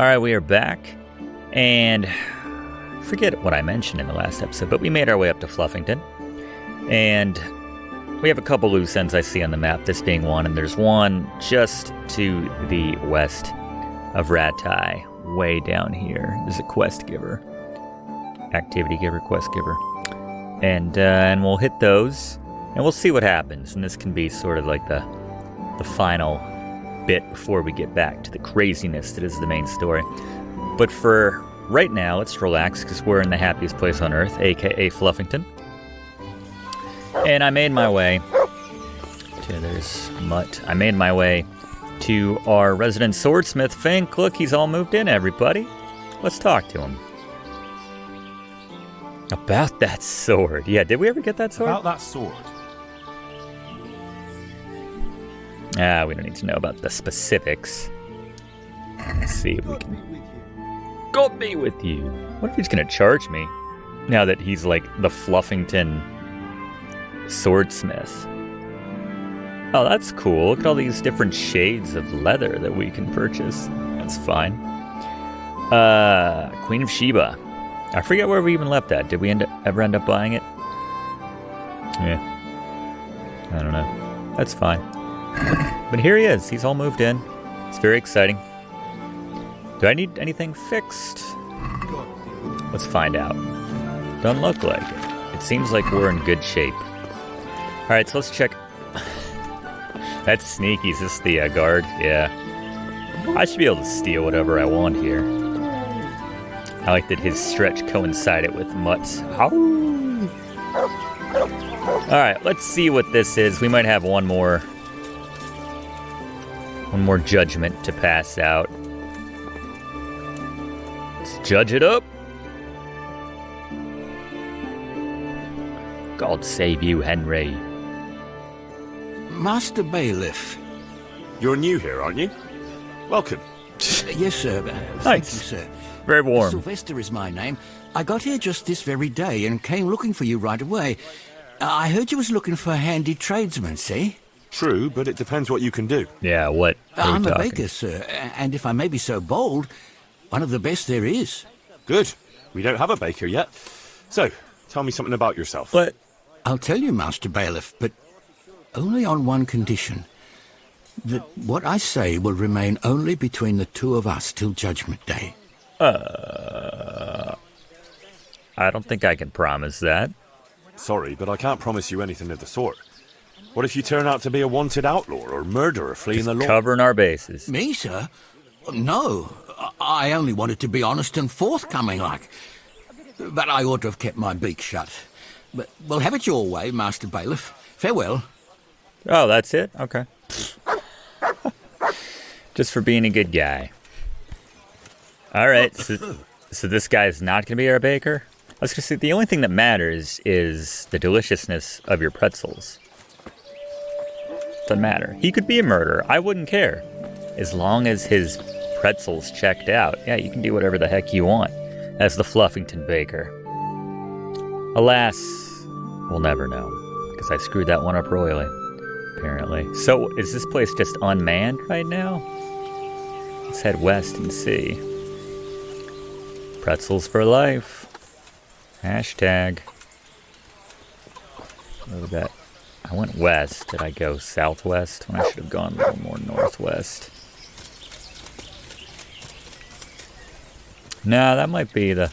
Alright, we are back, and I forget what I mentioned in the last episode, but we made our way up to Fluffington, and we have a couple loose ends I see on the map, this being one, and there's one just to the west of Ratai, way down here. There's a quest giver, activity giver, quest giver, and we'll hit those, and we'll see what happens, and this can be sort of like the final bit before we get back to the craziness that is the main story. But for right now, let's relax because we're in the happiest place on earth, aka Fluffington. And I made my way to, there's Mutt. I made my way to our resident swordsmith, Fink. Look, he's all moved in, everybody. Let's talk to him. About that sword. Yeah, did we ever get that sword? About that sword. We don't need to know about the specifics. Let's see if we can... Got me with you. What if he's gonna charge me? Now that he's like the Fluffington swordsmith. Oh, that's cool. Look at all these different shades of leather that we can purchase. That's fine. Queen of Sheba. I forget where we even left that. Did we ever end up buying it? Yeah. I don't know. That's fine. But here he is. He's all moved in. It's very exciting. Do I need anything fixed? Let's find out. Doesn't look like it. It seems like we're in good shape. Alright, so let's check. That's sneaky. Is this the guard? Yeah. I should be able to steal whatever I want here. I like that his stretch coincided with Mutt's. Alright, let's see what this is. We might have one more judgment to pass out. Let's judge it up. God save you, Henry. Master Bailiff. You're new here, aren't you? Welcome. Yes, sir. Nice. Thank you, sir. Very warm. Sylvester is my name. I got here just this very day and came looking for you right away. I heard you was looking for handy tradesmen, see? True, but it depends what you can do. Yeah, what are I'm we a talking? baker, sir, and if I may be so bold, one of the best there is. Good. We don't have a baker yet. So, tell me something about yourself. But I'll tell you, Master Bailiff, but only on one condition. That what I say will remain only between the two of us till Judgment Day. I don't think I can promise that. Sorry, but I can't promise you anything of the sort. What if you turn out to be a wanted outlaw or murderer fleeing the law? Covering our bases. Me, sir? No. I only wanted to be honest and forthcoming like. But I ought to have kept my beak shut. But we'll have it your way, Master Bailiff. Farewell. Oh, that's it? Okay. Just for being a good guy. Alright, so this guy's not going to be our baker? I was going to say, the only thing that matters is the deliciousness of your pretzels. Doesn't matter. He could be a murderer. I wouldn't care. As long as his pretzels checked out. Yeah, you can do whatever the heck you want as the Fluffington baker. Alas, we'll never know. Because I screwed that one up royally, apparently. So, is this place just unmanned right now? Let's head west and see. Pretzels for life. Hashtag. Look at that. I went west. Did I go southwest when I should have gone a little more northwest? No, that might be the...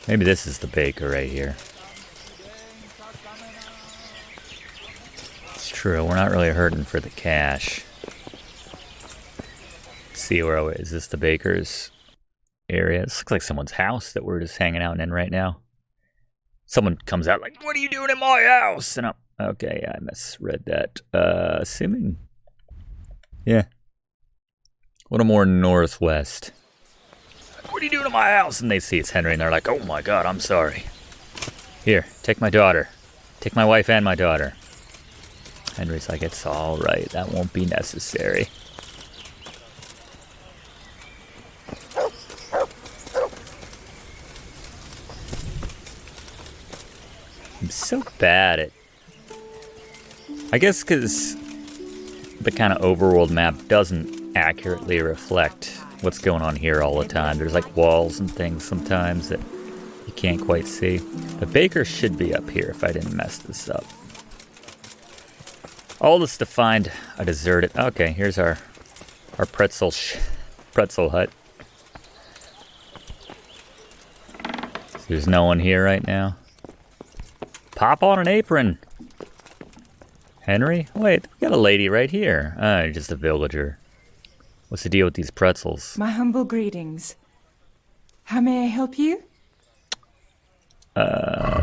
Maybe this is the baker right here. It's true, we're not really hurting for the cash. Let's see, where is this the baker's area? This looks like someone's house that we're just hanging out in right now. Someone comes out like, "What are you doing in my house?" And I'm, okay, I misread that. Assuming. Yeah. A little more northwest. "What are you doing in my house?" And they see it's Henry and they're like, "Oh my god, I'm sorry. Here, take my daughter. Take my wife and my daughter." Henry's like, "It's alright, that won't be necessary." I'm so bad at... I guess because the kind of overworld map doesn't accurately reflect what's going on here all the time. There's like walls and things sometimes that you can't quite see. The baker should be up here if I didn't mess this up. All this to find a deserted... Okay, here's our pretzel hut. So there's no one here right now. Pop on an apron. Henry? Wait, we got a lady right here. You're just a villager. What's the deal with these pretzels? My humble greetings. How may I help you?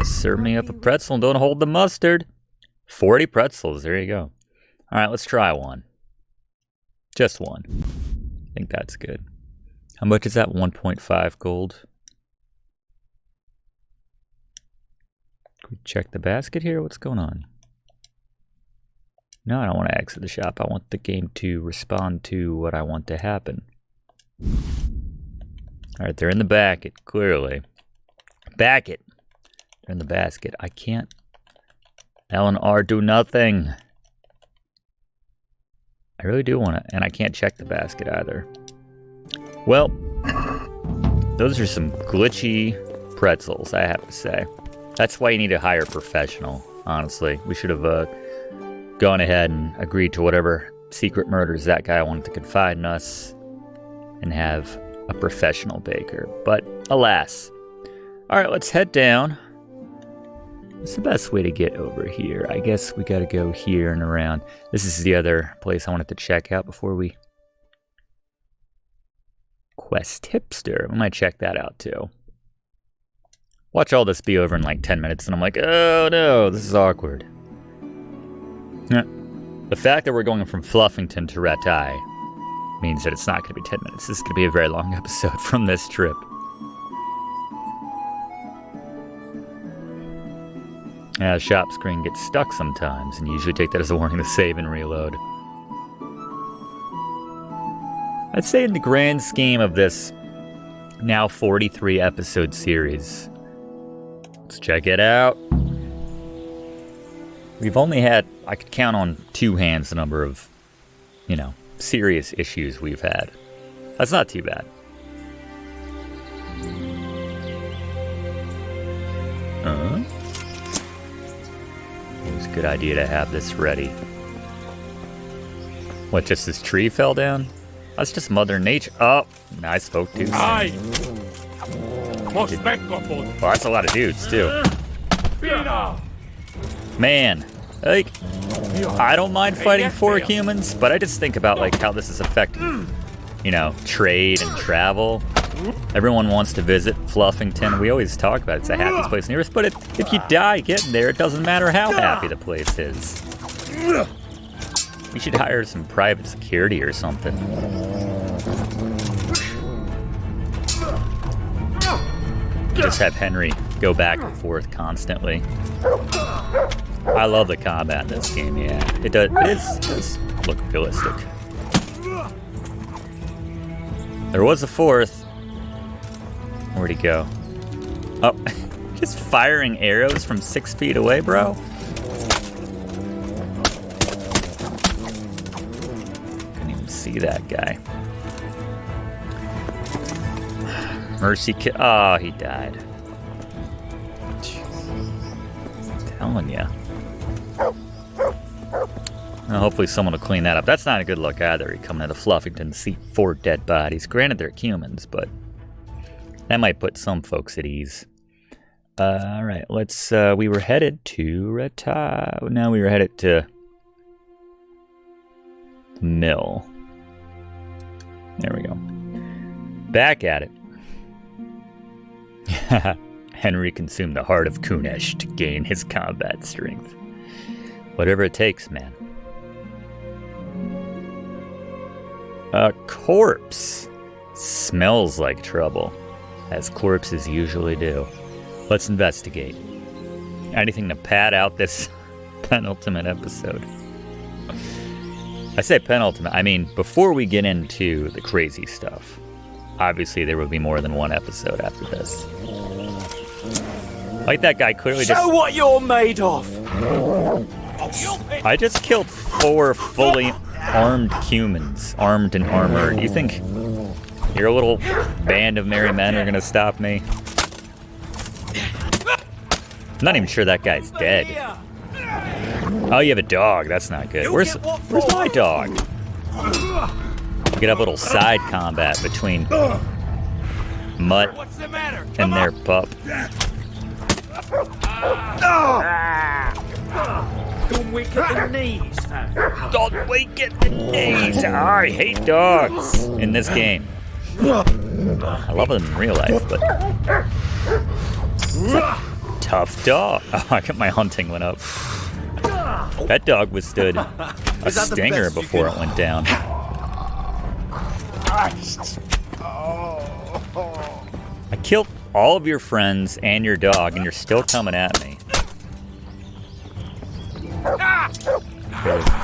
Serve me up a pretzel and don't hold the mustard. 40 pretzels, there you go. Alright, let's try one. Just one. I think that's good. How much is that? 1.5 gold. Can we check the basket here? What's going on? No, I don't want to exit the shop. I want the game to respond to what I want to happen. Alright, they're in the basket, clearly. Back it! They're in the basket. I can't... L and R do nothing. I really do want to... And I can't check the basket either. Well, those are some glitchy pretzels, I have to say. That's why you need to hire a professional, honestly. We should have gone ahead and agreed to whatever secret murders that guy wanted to confide in us and have a professional baker. But alas. Alright, let's head down. What's the best way to get over here? I guess we gotta go here and around. This is the other place I wanted to check out before we... Quest Hipster. We might check that out too. Watch all this be over in like 10 minutes and I'm like, oh no, this is awkward. The fact that we're going from Fluffington to Rattay means that it's not going to be 10 minutes. This is going to be a very long episode from this trip. Yeah, the shop screen gets stuck sometimes, and you usually take that as a warning to save and reload. I'd say in the grand scheme of this now 43 episode series, let's check it out. We've only had, I could count on 2 hands the number of, serious issues we've had. That's not too bad. It was a good idea to have this ready. What, just this tree fell down? That's just Mother Nature. Oh, no, I spoke too soon. Oh, that's a lot of dudes, too. Man, like, I don't mind fighting 4 humans, but I just think about, like, how this is affecting, trade and travel. Everyone wants to visit Fluffington. We always talk about it's the happiest place on Earth, but if you die getting there, it doesn't matter how happy the place is. We should hire some private security or something. Just have Henry go back and forth constantly. I love the combat in this game, yeah. It does look realistic. There was a 4th. Where'd he go? Oh, just firing arrows from 6 feet away, bro? Couldn't even see that guy. Mercy kit. Oh, he died. I'm telling ya. Well, hopefully someone will clean that up. That's not a good look either. You come into Fluffington to see 4 dead bodies. Granted, they're humans, but that might put some folks at ease. Alright, let's, we were headed to Rattay. Now we were headed to the mill. There we go. Back at it. Henry consumed the heart of Kunesh to gain his combat strength. Whatever it takes, man. A corpse. Smells like trouble, as corpses usually do. Let's investigate. Anything to pad out this penultimate episode. I say penultimate, I mean before we get into the crazy stuff. Obviously there will be more than 1 episode after this. Like that guy clearly just... Show what you're made of! I just killed 4 fully armed humans, armed and armored. You think your little band of merry men are gonna stop me? I'm not even sure that guy's dead. Oh, you have a dog. That's not good. Where's my dog? We could have a little side combat between Mutt and their pup. Don't wake at the knees. Don't wake at the knees. I hate dogs in this game. I love them in real life, but tough dog. Oh, I got my hunting went up. That dog withstood a stinger before it went down. I killed all of your friends and your dog, and you're still coming at me.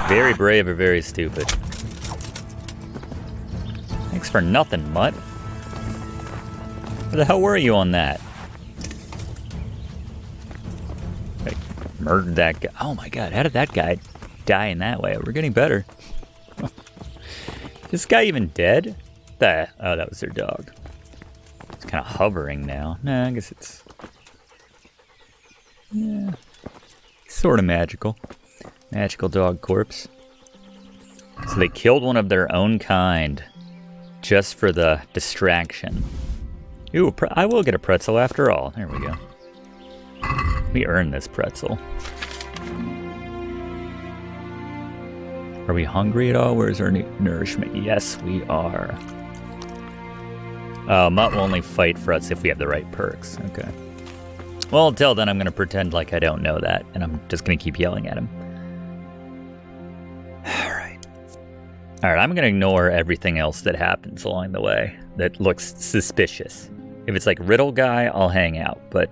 Very brave or very stupid. Thanks for nothing, Mutt. Where the hell were you on that? I murdered that guy. Oh my god, how did that guy die in that way? We're getting better. Is this guy even dead? Oh, that was their dog. It's kind of hovering now. Nah, I guess it's... yeah. Sort of magical. Magical dog corpse. So they killed one of their own kind just for the distraction. Ooh, I will get a pretzel after all. There we go. We earned this pretzel. Are we hungry at all? Where's our nourishment? Yes, we are. Mutt will only fight for us if we have the right perks. Okay. Well, until then, I'm going to pretend like I don't know that, and I'm just going to keep yelling at him. Alright, I'm going to ignore everything else that happens along the way that looks suspicious. If it's like Riddle Guy, I'll hang out, but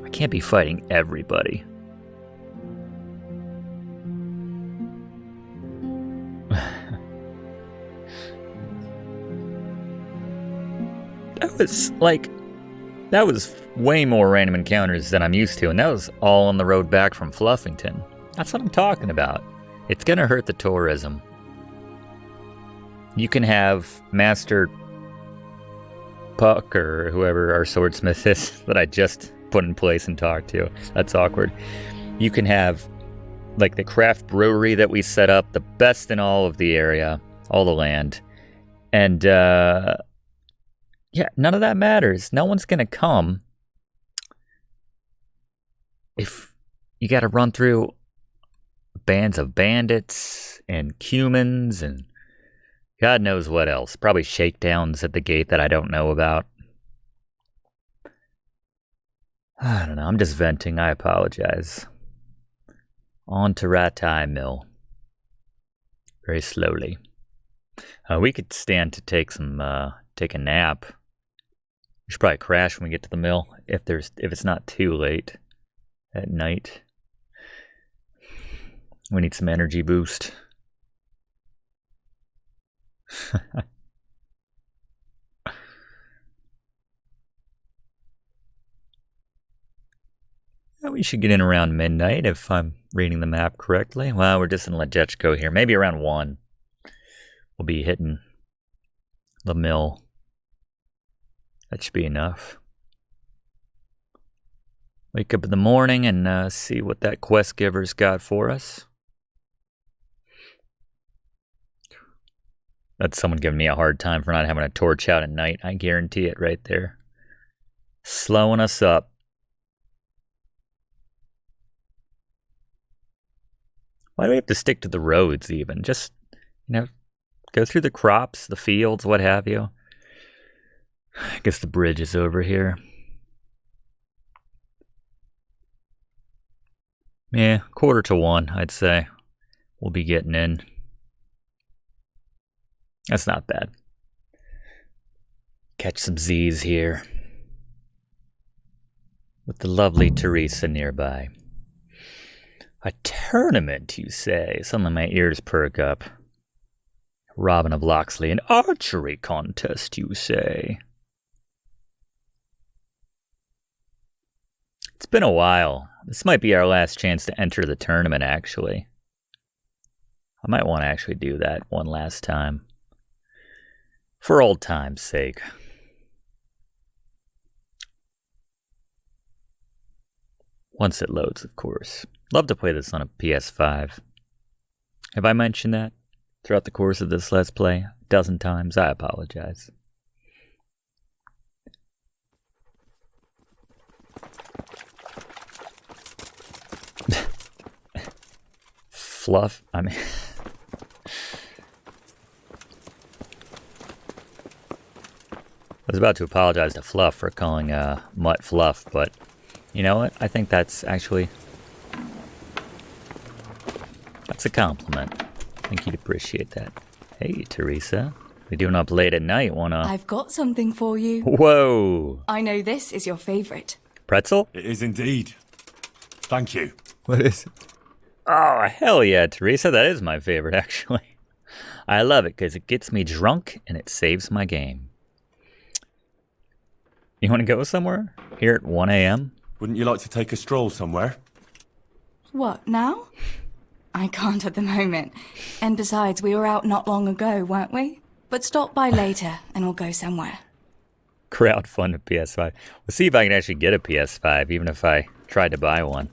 I can't be fighting everybody. That was way more random encounters than I'm used to, and that was all on the road back from Fluffington. That's what I'm talking about. It's gonna hurt the tourism. You can have Master Puck or whoever our swordsmith is that I just put in place and talked to. That's awkward. You can have like the craft brewery that we set up, the best in all of the area, all the land. And yeah, none of that matters. No one's gonna come if you gotta run through bands of bandits and humans and God knows what else. Probably shakedowns at the gate that I don't know about. I don't know. I'm just venting. I apologize. On to Ratai Mill. Very slowly. We could stand to take a nap. We should probably crash when we get to the mill if it's not too late at night. We need some energy boost. We should get in around midnight if I'm reading the map correctly. Well, we're just in Lejechko here. Maybe around 1 we'll be hitting the mill. That should be enough. Wake up in the morning and see what that quest giver's got for us. That's someone giving me a hard time for not having a torch out at night. I guarantee it right there. Slowing us up. Why do we have to stick to the roads even? Just, go through the crops, the fields, what have you. I guess the bridge is over here. Yeah, 1:45, I'd say. We'll be getting in. That's not bad. Catch some Z's here. With the lovely Teresa nearby. A tournament, you say? Suddenly my ears perk up. Robin of Locksley, an archery contest, you say? It's been a while. This might be our last chance to enter the tournament, actually. I might want to actually do that one last time. For old time's sake. Once it loads, of course. Love to play this on a PS5. Have I mentioned that throughout the course of this Let's Play? A dozen times. I apologize. Fluff. I mean... I was about to apologize to Fluff for calling Mutt Fluff, but you know what? I think that's actually... that's a compliment. I think he'd appreciate that. Hey, Teresa. We doing up late at night, wanna... I've got something for you. Whoa! I know this is your favorite. Pretzel? It is indeed. Thank you. What is it? Oh, hell yeah, Teresa. That is my favorite, actually. I love it because it gets me drunk and it saves my game. You want to go somewhere? Here at 1 a.m.? Wouldn't you like to take a stroll somewhere? What, now? I can't at the moment. And besides, we were out not long ago, weren't we? But stop by later and we'll go somewhere. Crowdfund a PS5. We'll see if I can actually get a PS5, even if I tried to buy one.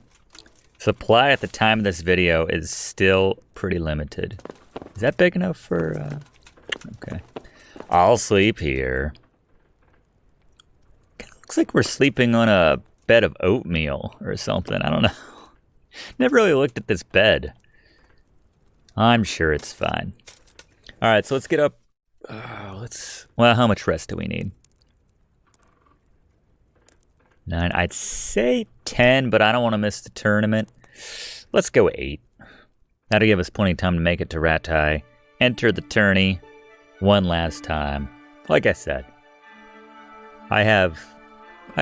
Supply at the time of this video is still pretty limited. Is that big enough for... Okay. I'll sleep here. Kinda looks like we're sleeping on a bed of oatmeal or something. I don't know. Never really looked at this bed. I'm sure it's fine. Alright, so let's get up. Well, how much rest do we need? 9. I'd say 10, but I don't want to miss the tournament. Let's go 8. That'll give us plenty of time to make it to Rattay. Enter the tourney one last time. Like I said, I have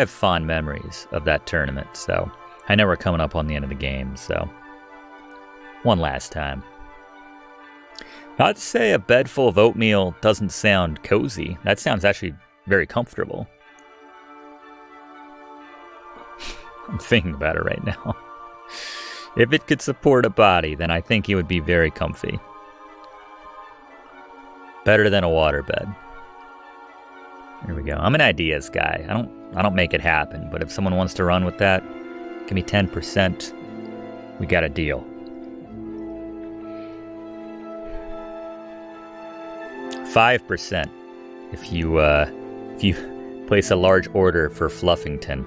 fond memories of that tournament, so I know we're coming up on the end of the game, so one last time. Not to say a bed full of oatmeal doesn't sound cozy. That sounds actually very comfortable. I'm thinking about it right now. If it could support a body, then I think it would be very comfy. Better than a waterbed. Here we go. I'm an ideas guy. I don't make it happen, but if someone wants to run with that, give me 10%. We got a deal. 5% if you place a large order for Fluffington.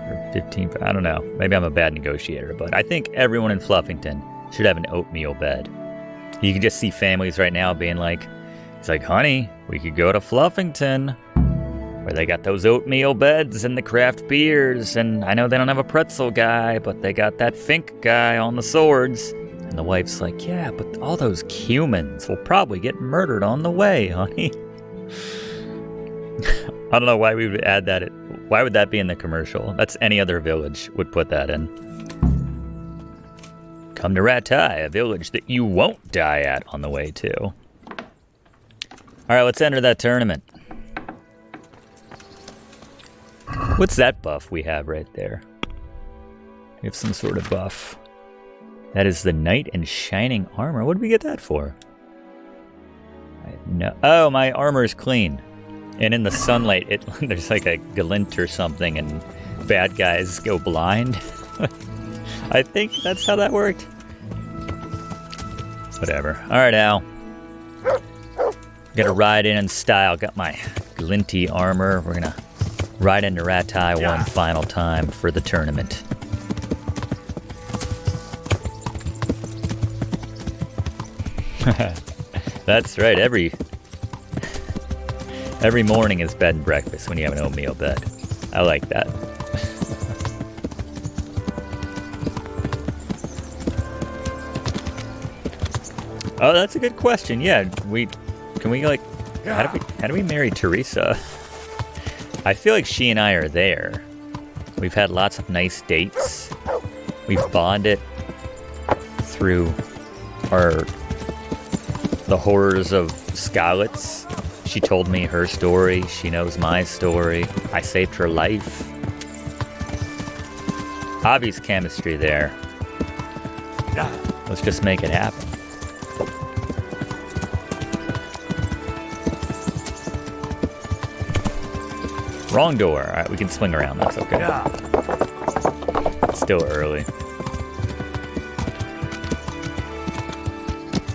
Or 15, I don't know. Maybe I'm a bad negotiator, but I think everyone in Fluffington should have an oatmeal bed. You can just see families right now being like, it's like, honey, we could go to Fluffington where they got those oatmeal beds and the craft beers, and I know they don't have a pretzel guy, but they got that Fink guy on the swords. And the wife's like, yeah, but all those humans will probably get murdered on the way, honey. I don't know why we would add that. Why would that be in the commercial? That's any other village would put that in. Come to Rattay, a village that you won't die at on the way to. All right, let's enter that tournament. What's that buff we have right there? We have some sort of buff. That is the Knight in Shining Armor. What did we get that for? Oh, my armor is clean. And in the sunlight, there's like a glint or something, and bad guys go blind. I think that's how that worked. Whatever. All right, Al. Gotta ride in style. Got my glinty armor. We're gonna ride into Rattay one final time for the tournament. That's right. Every morning is bed and breakfast when you have an oatmeal bed. I like that. Oh, that's a good question. Yeah, how do we marry Teresa? I feel like she and I are there. We've had lots of nice dates. We've bonded through the horrors of Skalitz. She told me her story. She knows my story. I saved her life. Obvious chemistry there. Let's just make it happen. Wrong door. Alright, we can swing around. That's okay. It's still early.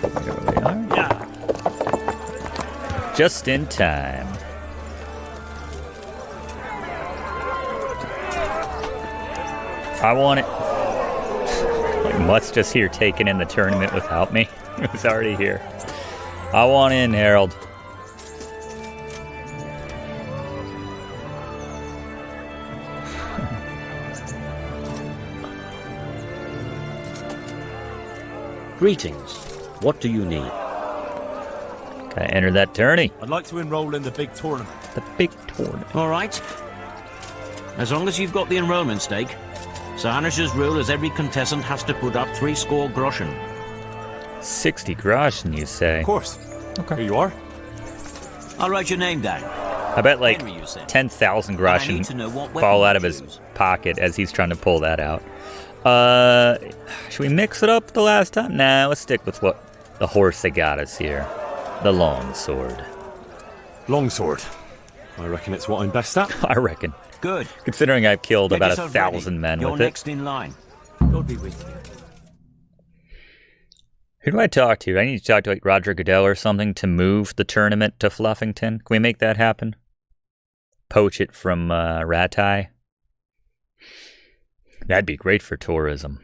There we are. Just in time. I want it. Like Mutt's just here taking in the tournament without me. He was already here. I want in, Harold. Greetings. What do you need? Gotta enter that tourney. I'd like to enroll in the big tournament. The big tournament. All right. As long as you've got the enrollment stake. Sir Hanish's rule is every contestant has to put up 60 groschen. 60 groschen, you say? Of course. Okay. Here you are. I'll write your name down. I bet like Henry, you said. 10,000 But I need to groschen know what fall weapon out you of his choose. pocket as he's trying to pull that out. Should we mix it up the last time? Nah, let's stick with what the horse that got us here. The long sword. Longsword. I reckon it's what I'm best at. I reckon. Good. Considering I've killed Get about yourself 1,000 ready. men You're with it. next in line. God be with you. Who do I talk to? I need to talk to like Roger Goodell or something to move the tournament to Fluffington. Can we make that happen? Poach it from Ratai? That'd be great for tourism.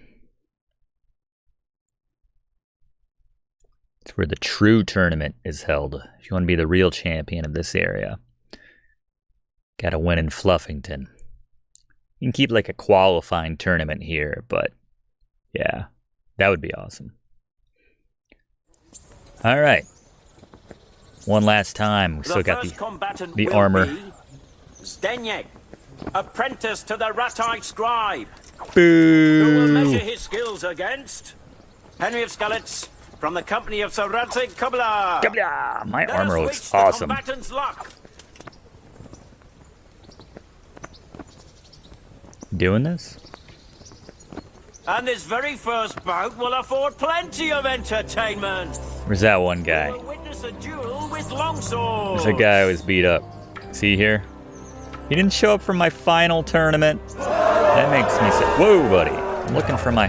It's where the true tournament is held. If you want to be the real champion of this area, gotta win in Fluffington. You can keep like a qualifying tournament here, but yeah, that would be awesome. All right. One last time. We still got the armor. Zdeněk, apprentice to the Ratai scribe. Boo! Who will measure his skills against? Henry of Skalitz, from the company of Sir Radzig Kubla. Kabla! My Let armor us looks reach the awesome. combatant's luck. Doing this? And this very first bout will afford plenty of entertainment. Where's that one guy? We'll witness a duel with longswords. There's a guy who was beat up. See here? He didn't show up for my final tournament. That makes me say, whoa, buddy. I'm looking for my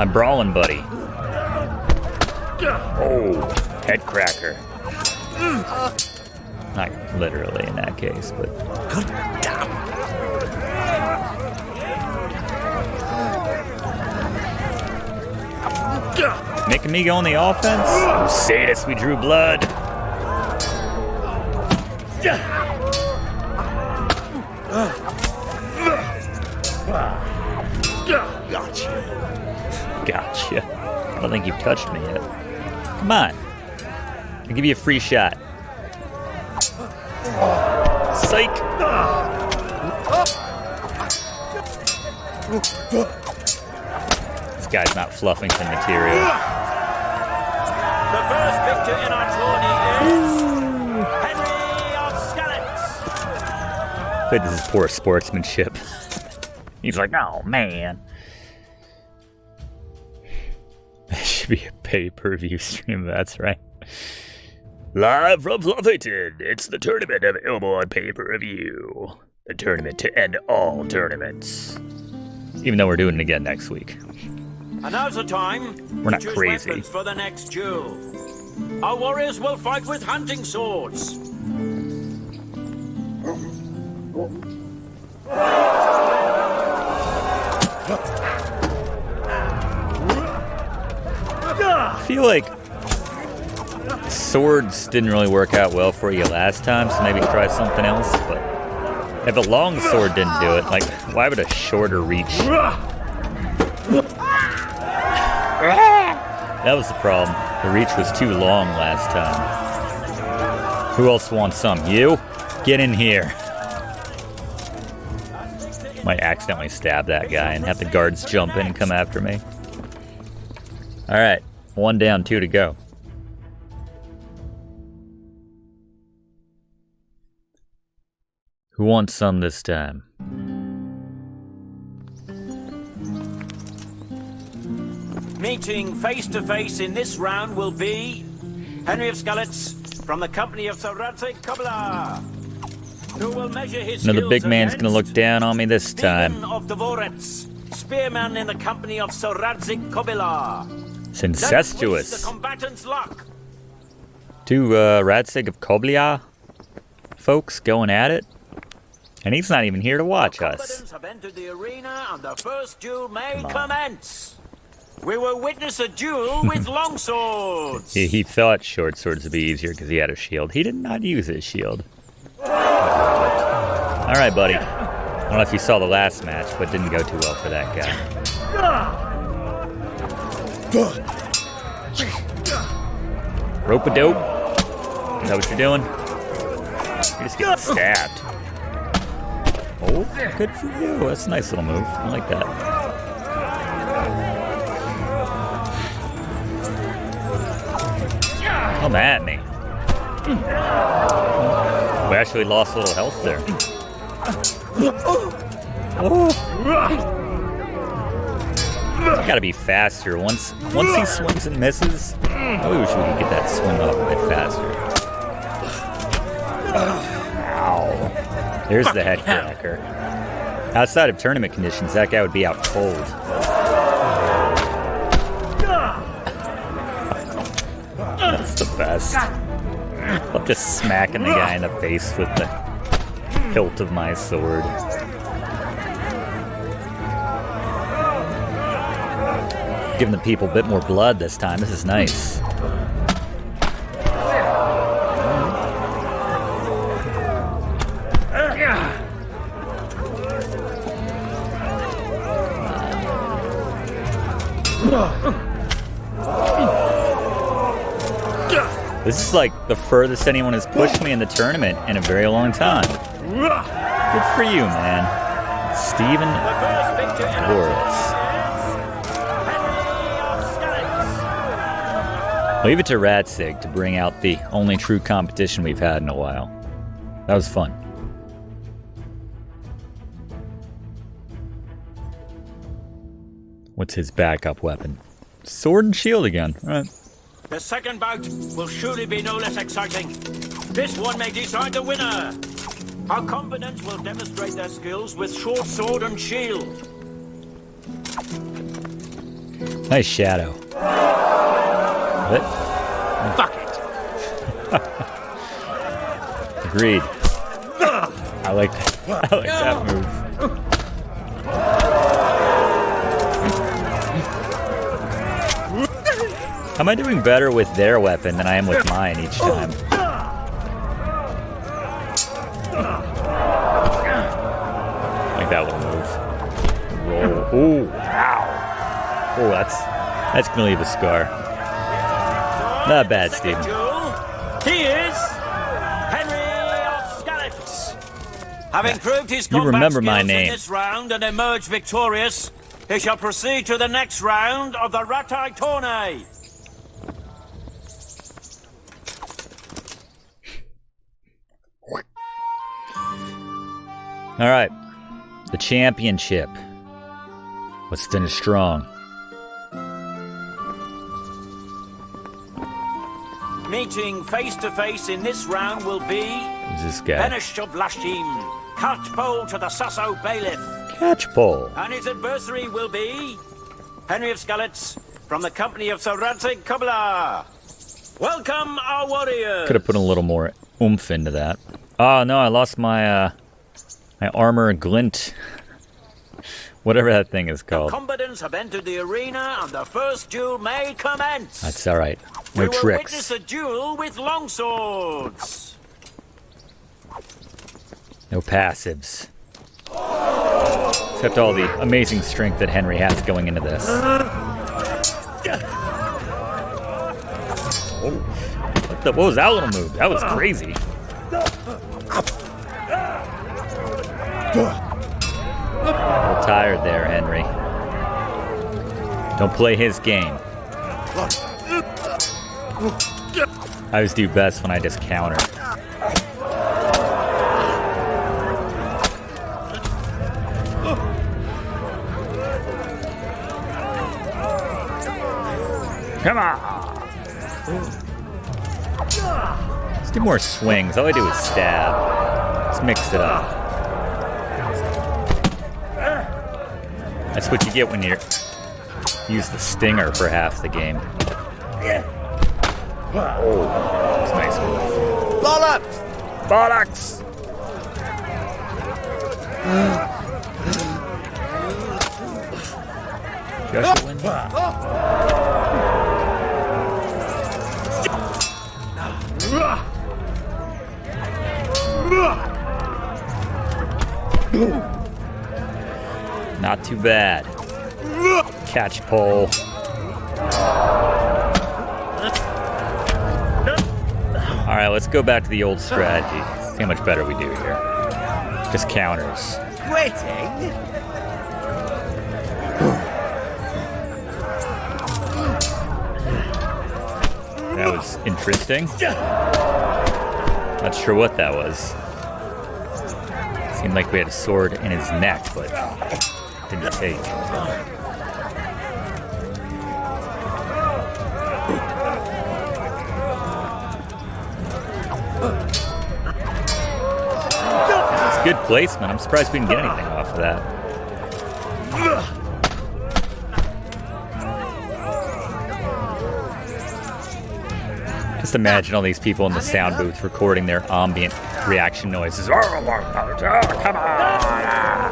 brawling buddy. Oh, head cracker. Not literally in that case, but... Making me go on the offense? You sadist, we drew blood. Gotcha. I don't think you've touched me yet. Come on. I'll give you a free shot. Psych! This guy's not Fluffington material. The first victor in our tourney is Henry of Skalitz. But this is poor sportsmanship. He's like, oh man. That should be a pay-per-view stream, that's right. Live from Fluffington, it's the tournament of Ilborn pay-per-view. The tournament to end all tournaments. Even though we're doing it again next week. And now's the time We're not to choose crazy. weapons for the next duel. Our warriors will fight with hunting swords. I feel like swords didn't really work out well for you last time, so maybe try something else. But if a long sword didn't do it, like, why would a shorter reach? That was the problem. The reach was too long last time. Who else wants some? You? Get in here. Might accidentally stab that guy and have the guards jump in and come after me. Alright, 1 down, 2 to go. Who wants some this time? Meeting face to face in this round will be Henry of Skalitz from the company of Sir Radzig Kobyla, who will measure his No, the skills big man's gonna look against down on me this time. Stephen of Deliverance, spearman in the company of Sir Radzig Kobyla. It's Let's wish incestuous. the combatants luck. Two Radzig of Kobyla folks going at it. And he's not even here to watch us. Combatants have entered the arena and the first duel may commence. We will witness a duel with longswords. He thought short swords would be easier because he had a shield. He did not use his shield. Alright, buddy. I don't know if you saw the last match, but it didn't go too well for that guy. Rope-a-dope. Is that what you're doing? You're just getting stabbed. Oh, good for you. That's a nice little move. I like that. Come at me. We actually lost a little health there. Oh. Gotta be faster. Once he swings and misses, I wish we could get that swing up a bit faster. Ow. There's the head cracker. Outside of tournament conditions, that guy would be out cold. That's the best. I'm just smacking the guy in the face with the hilt of my sword. Giving the people a bit more blood this time. This is nice. This is like the furthest anyone has pushed me in the tournament in a very long time. Good for you, man. Stephen Boritz. Leave it to Radzig to bring out the only true competition we've had in a while. That was fun. What's his backup weapon? Sword and shield again. All right. The second bout will surely be no less exciting. This one may decide the winner. Our combatants will demonstrate their skills with short sword and shield. Nice shadow. What? Fuck it. Agreed. I like that move. How am I doing better with their weapon than I am with mine each time? Like that little move. Roll. Ooh, wow. Oh, that's gonna leave a scar. Not bad, Stephen. He is Henry of Skalitz. Having proved his You combat remember my skills name. in this round and emerged victorious, he shall proceed to the next round of the Ratai Tourney. All right, the championship. Let's finish strong. Meeting face to face in this round will be Who's this guy? Benish of Lashim, catchpole to the Sasso Bailiff, Catch pole. and his adversary will be Henry of Skalitz from the company of Sir Radzig Kobyla. Welcome, our warriors. Could have put a little more oomph into that. Oh no, I lost my my armor glint. Whatever that thing is called. Combatants have entered the arena and the first duel may commence. That's all right. No we will tricks. witness a duel with longswords. No passives. Except all the amazing strength that Henry has going into this. Oh, what was that little move? That was crazy. A little tired there, Henry. Don't play his game. I always do best when I just counter. Come on! Let's do more swings. All I do is stab. Let's mix it up. That's what you get when you use the stinger for half the game. Oh, that's a nice move. Bollocks! Bollocks! Joshua wins. Not too bad. Catch pole. Alright, let's go back to the old strategy. See how much better we do here. Just counters. Quitting? That was interesting. Not sure what that was. Seemed like we had a sword in his neck, but didn't take. It's good placement. I'm surprised we didn't get anything off of that. Just imagine all these people in the sound booth recording their ambient reaction noises. Oh, come on!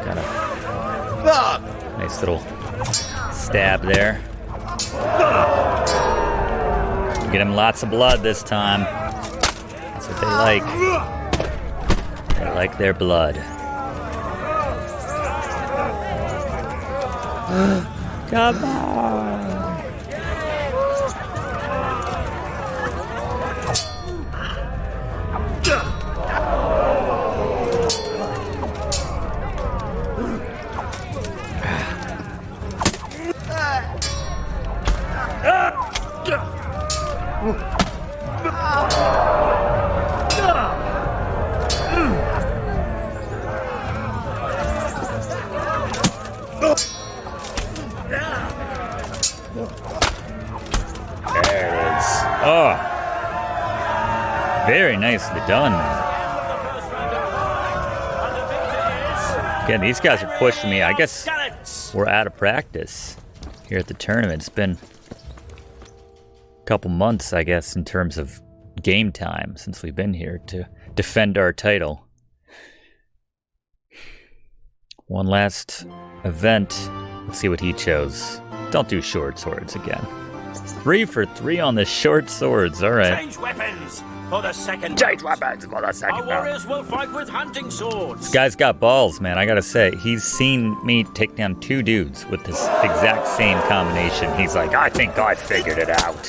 Got a nice little stab there. Get him lots of blood this time. That's what they like. They like their blood. Come on. Very nicely done. Again, these guys are pushing me. I guess we're out of practice here at the tournament. It's been a couple months, I guess, in terms of game time since we've been here to defend our title. One last event. Let's see what he chose. Don't do short swords again. 3 for 3 on the short swords. All right. Change weapons for the second. Change weapons for the second. Our warriors will fight with hunting swords. This guy's got balls, man. I gotta say, he's seen me take down 2 dudes with this exact same combination. He's like, I think I figured it out.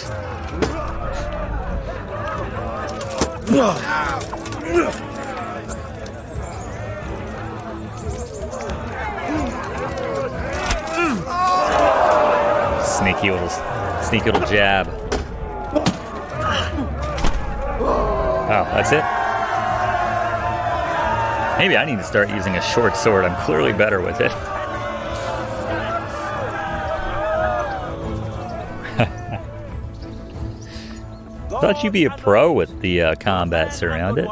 Sneaky little jab. Oh, that's it? Maybe I need to start using a short sword. I'm clearly better with it. Thought you'd be a pro with the combat surrounded.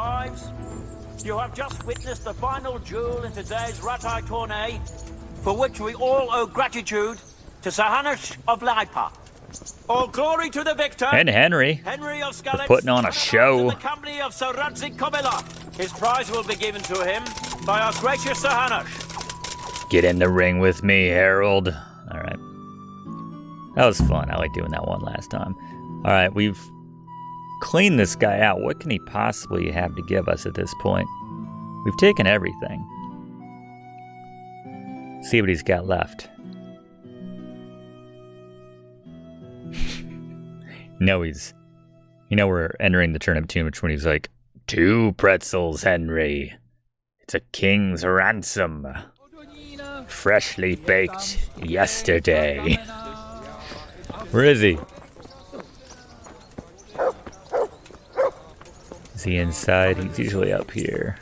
You have just witnessed the final duel in today's Ratai tourney, for which we all owe gratitude to Sir Hanush of Laipa. All glory to the victor. And Henry Of Skalitz, putting on a show. In the company of Sir Radzik Kobila. His prize will be given to him by our gracious Sir Hanush. Get in the ring with me, Harold. All right. That was fun. I like doing that one last time. All right, we've cleaned this guy out. What can he possibly have to give us at this point? We've taken everything. See what he's got left. We're entering the turnip too much when he's like, 2 pretzels, Henry. It's a king's ransom. Freshly baked yesterday. Where is he? Is he inside? He's usually up here.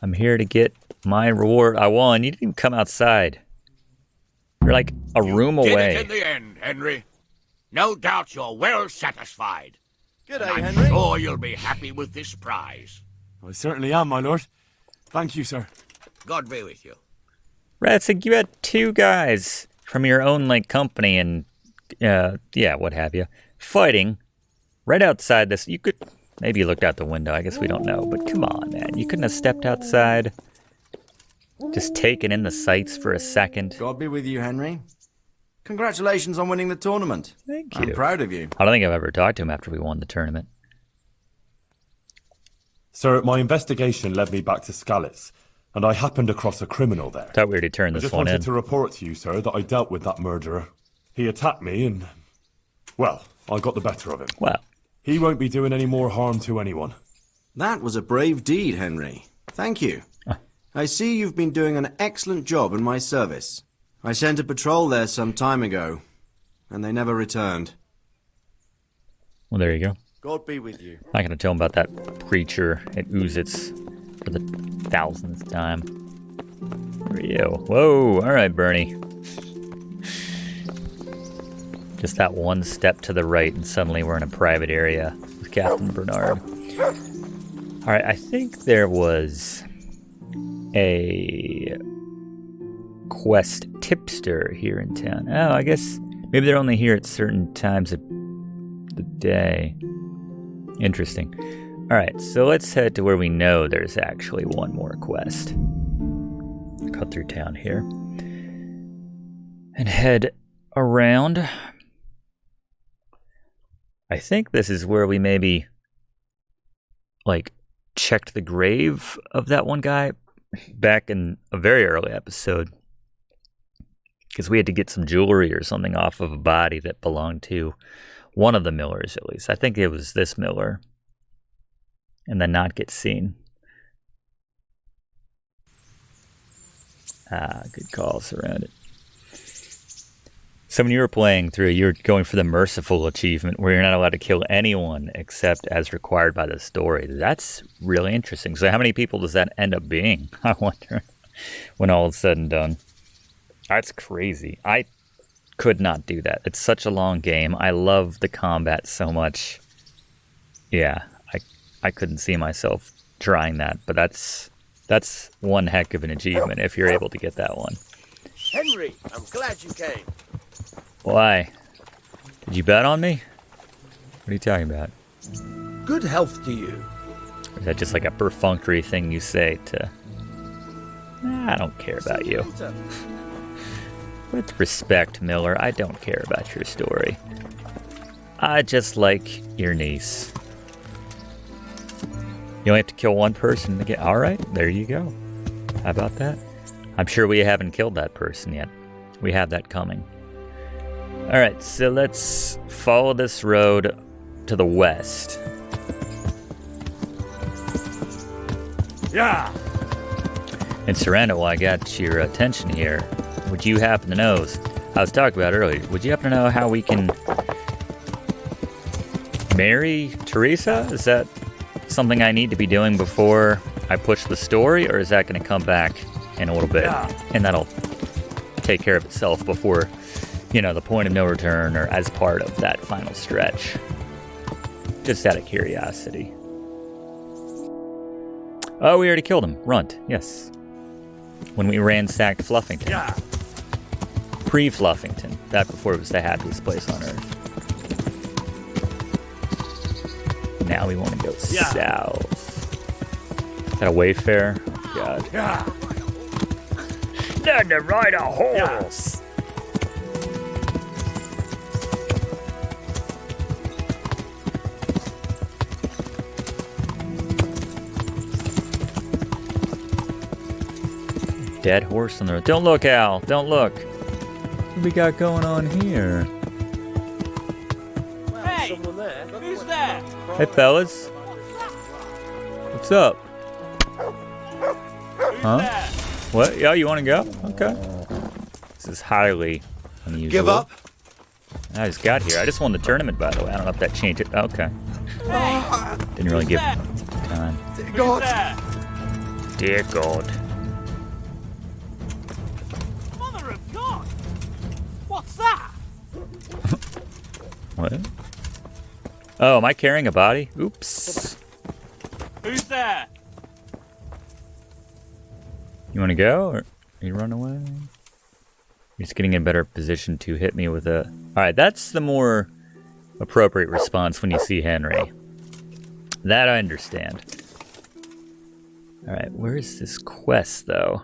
I'm here to get my reward. I won. You didn't even come outside. You're like a room Did away. it in the end, Henry. No doubt you're well satisfied. G'day, I'm Henry. sure you'll be happy with this prize. I certainly am, my lord. Thank you, sir. God be with you. Ratzig, you had 2 guys from your own like company and yeah, what have you, fighting right outside this. You could maybe you looked out the window. I guess we don't know, but come on, man. You couldn't have stepped outside, just taken in the sights for a second. God be with you, Henry. Congratulations on winning the tournament. Thank you. I'm proud of you. I don't think I've ever talked to him after we won the tournament. Sir, my investigation led me back to Scalitz, and I happened across a criminal there. Thought we already turned I this just one wanted in. to report to you, sir, that I dealt with that murderer. He attacked me and, well, I got the better of him. Well, He won't be doing any more harm to anyone. That was a brave deed, Henry. Thank you. I see you've been doing an excellent job in my service. I sent a patrol there some time ago, and they never returned. well, there you go. God be with you. Not gonna tell him about that creature at Uzitz for the 1000th time. For you. Whoa, alright, Bernie. Just that one step to the right and suddenly we're in a private area with Captain Bernard. Alright, I think there was a quest tipster here in town. Oh, I guess maybe they're only here at certain times of the day. Interesting. Alright, so let's head to where we know there's actually one more quest. Cut through town here. And head around. I think this is where we maybe, like, checked the grave of that one guy back in a very early episode. Because we had to get some jewelry or something off of a body that belonged to one of the Millers, at least. I think it was this Miller. And then not get seen. Ah, good calls around it. So when you were playing through, you were going for the merciful achievement where you're not allowed to kill anyone except as required by the story. That's really interesting. So how many people does that end up being, I wonder, when all is said and done? That's crazy. I could not do that. It's such a long game. I love the combat so much. Yeah, I couldn't see myself trying that, but that's one heck of an achievement if you're able to get that one. Henry, I'm glad you came. Why? Did you bet on me? What are you talking about? Good health to you. Or is that just like a perfunctory thing you say to... Nah, I don't care about you. With respect, Miller, I don't care about your story. I just like your niece. You only have to kill one person to get... Alright, there you go. How about that? I'm sure we haven't killed that person yet. We have that coming. Alright, so let's follow this road to the west. Yeah! And Serena, while I got your attention here, would you happen to know, I was talking about earlier, would you happen to know how we can marry Teresa? Is that something I need to be doing before I push the story, or is that going to come back in a little bit? And that'll take care of itself before, you know, the point of no return or as part of that final stretch. Just out of curiosity. Oh, we already killed him. Runt, yes. When we ransacked Fluffington. Yeah! Pre-Fluffington. That before it was the happiest place on earth. Now we want to go south. Is that a Wayfarer? Oh, God. Yeah! Learn to ride a horse! Dead horse on the road. Don't look, Al. Don't look. What we got going on here? Hey, who's there? Hey, fellas. What's up? Huh? What? Yeah, you want to go? Okay. This is highly unusual. Give up? I just got here. I just won the tournament, by the way. I don't know if that changed it. Okay. Didn't really give time. God, Dear God. Mother of God! What's that? What? Oh, am I carrying a body? Oops. Who's there? You want to go, or you run away? He's getting in a better position to hit me with a... Alright, that's the more appropriate response when you see Henry. That I understand. Alright, where is this quest, though?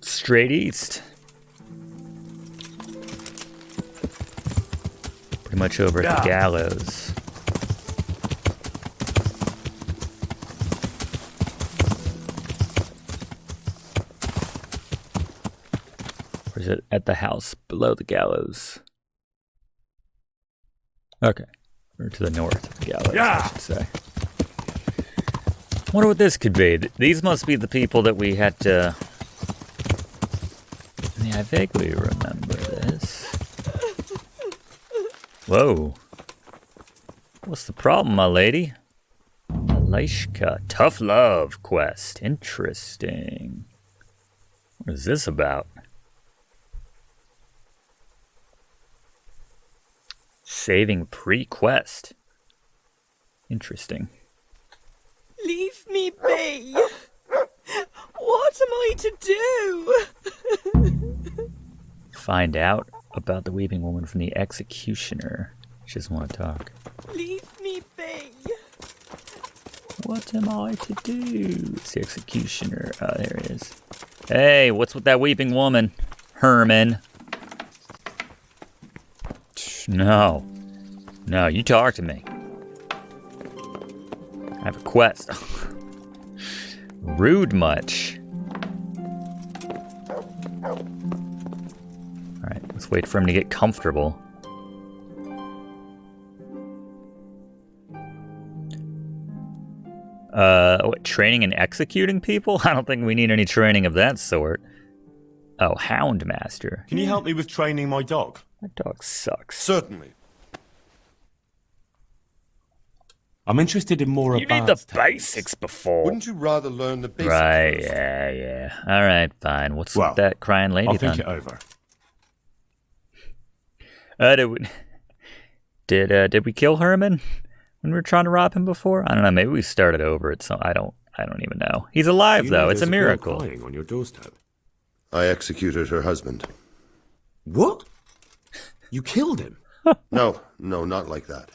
Straight east. Pretty much over at the gallows. Or is it at the house below the gallows? Okay. Or to the north of the gallows, I should say. Wonder what this could be. These must be the people that we had to... Yeah, I vaguely remember this. Whoa. What's the problem, my lady? Alishka. Tough love quest. Interesting. What is this about? Saving pre-quest. Interesting. Leave me be. What am I to do? Find out about the weeping woman from the executioner. She doesn't want to talk. Leave me be. What am I to do? It's the executioner. Oh, there it is. Hey, what's with that weeping woman? Herman. No. No, you talk to me. I have a quest. Rude much. Alright, let's wait for him to get comfortable. What, training and executing people? I don't think we need any training of that sort. Oh, Houndmaster. Can you help me with training my dog? That dog sucks. Certainly. I'm interested in more You need the basics before. Wouldn't you rather learn the basics Right, first? yeah. Alright, fine. What's Well, with that crying lady I'll think then? it over. Did we kill Herman when we were trying to rob him before? I don't know, maybe we started over at some... I don't even know. He's alive, though. It's a miracle. Crying on your doorstep. I executed her husband. What? You killed him? No, not like that.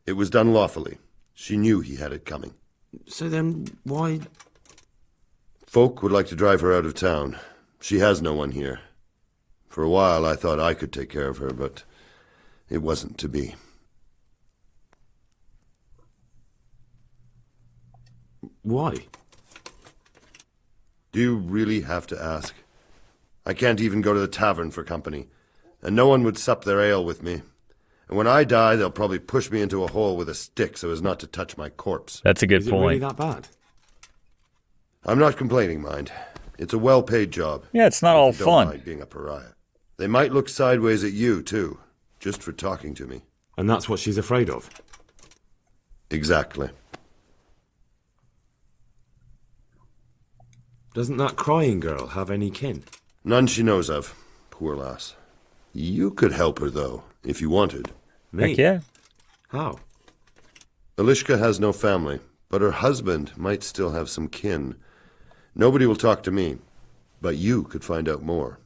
It was done lawfully. She knew he had it coming. So then, why... Folk would like to drive her out of town. She has no one here. For a while, I thought I could take care of her, but it wasn't to be. Why? Do you really have to ask? I can't even go to the tavern for company, and no one would sup their ale with me. And when I die, they'll probably push me into a hole with a stick so as not to touch my corpse. That's a good Is it point. really that bad? I'm not complaining, mind. It's a well-paid job. Yeah, it's not all If you fun. Don't mind being a pariah. They might look sideways at you, too, just for talking to me. And that's what she's afraid of? Exactly. Doesn't that crying girl have any kin? None she knows of. Poor lass. You could help her, though, if you wanted. Me? Heck yeah. How? Alishka has no family, but her husband might still have some kin. Nobody will talk to me, but you could find out more.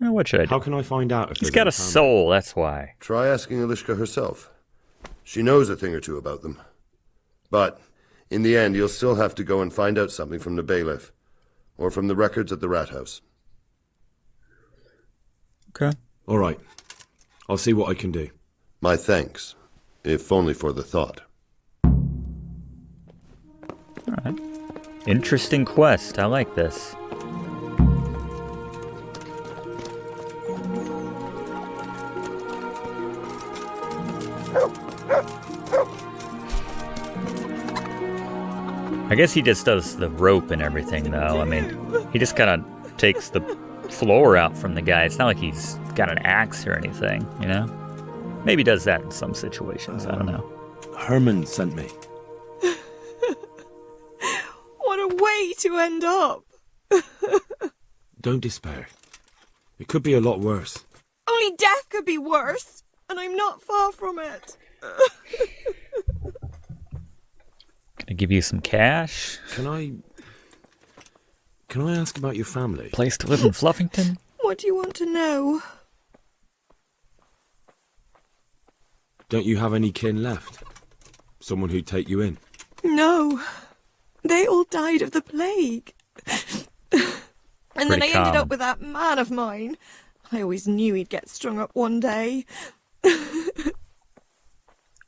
Well, what should I do? How can I find out if He's there's got any a family? soul, that's why. Try asking Alishka herself. She knows a thing or two about them. But, in the end, you'll still have to go and find out something from the bailiff, or from the records at the rat house. Okay. All right. I'll see what I can do. My thanks, if only for the thought. Alright. Interesting quest. I like this. I guess he just does the rope and everything, though. I mean, he just kind of takes the floor out from the guy. It's not like he's got an axe or anything, you know? Maybe does that in some situations, I don't know. Herman sent me. What a way to end up. Don't despair. It could be a lot worse. Only death could be worse, and I'm not far from it. Gonna give you some cash. Can I ask about your family? Place to live in Fluffington? What do you want to know? Don't you have any kin left? Someone who'd take you in? No. They all died of the plague. And then I ended up with that man of mine. I always knew he'd get strung up one day. I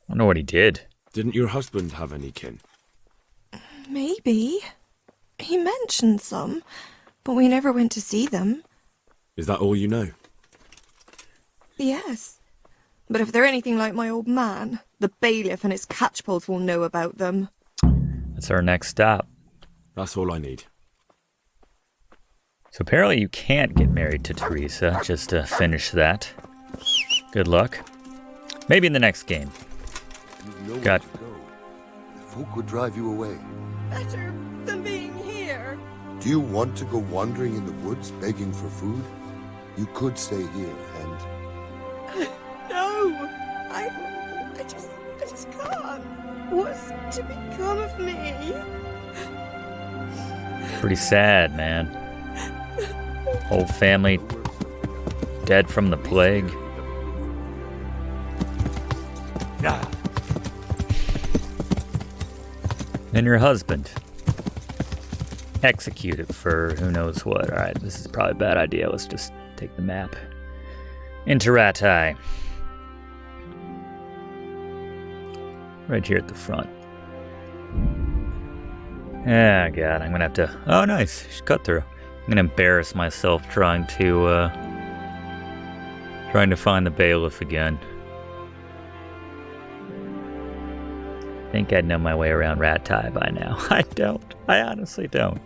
don't know what he did. Didn't your husband have any kin? Maybe. He mentioned some, but we never went to see them. Is that all you know? Yes. But if they're anything like my old man, the bailiff and his catchpoles will know about them. That's our next stop. That's all I need. So apparently you can't get married to Teresa, just to finish that. Good luck. Maybe in the next game. You know Got... where to go. Folk would drive you away. Better than being here. Do you want to go wandering in the woods begging for food? You could stay here and... No, I just can't. What's to become of me? Pretty sad, man. Whole family dead from the plague. And your husband executed for who knows what. Alright, this is probably a bad idea. Let's just take the map. Into Ratai. Right here at the front. Ah, God, I'm gonna have to... Oh, nice. Cut through. I'm gonna embarrass myself trying to find the bailiff again. I think I'd know my way around Ratai by now. I don't. I honestly don't.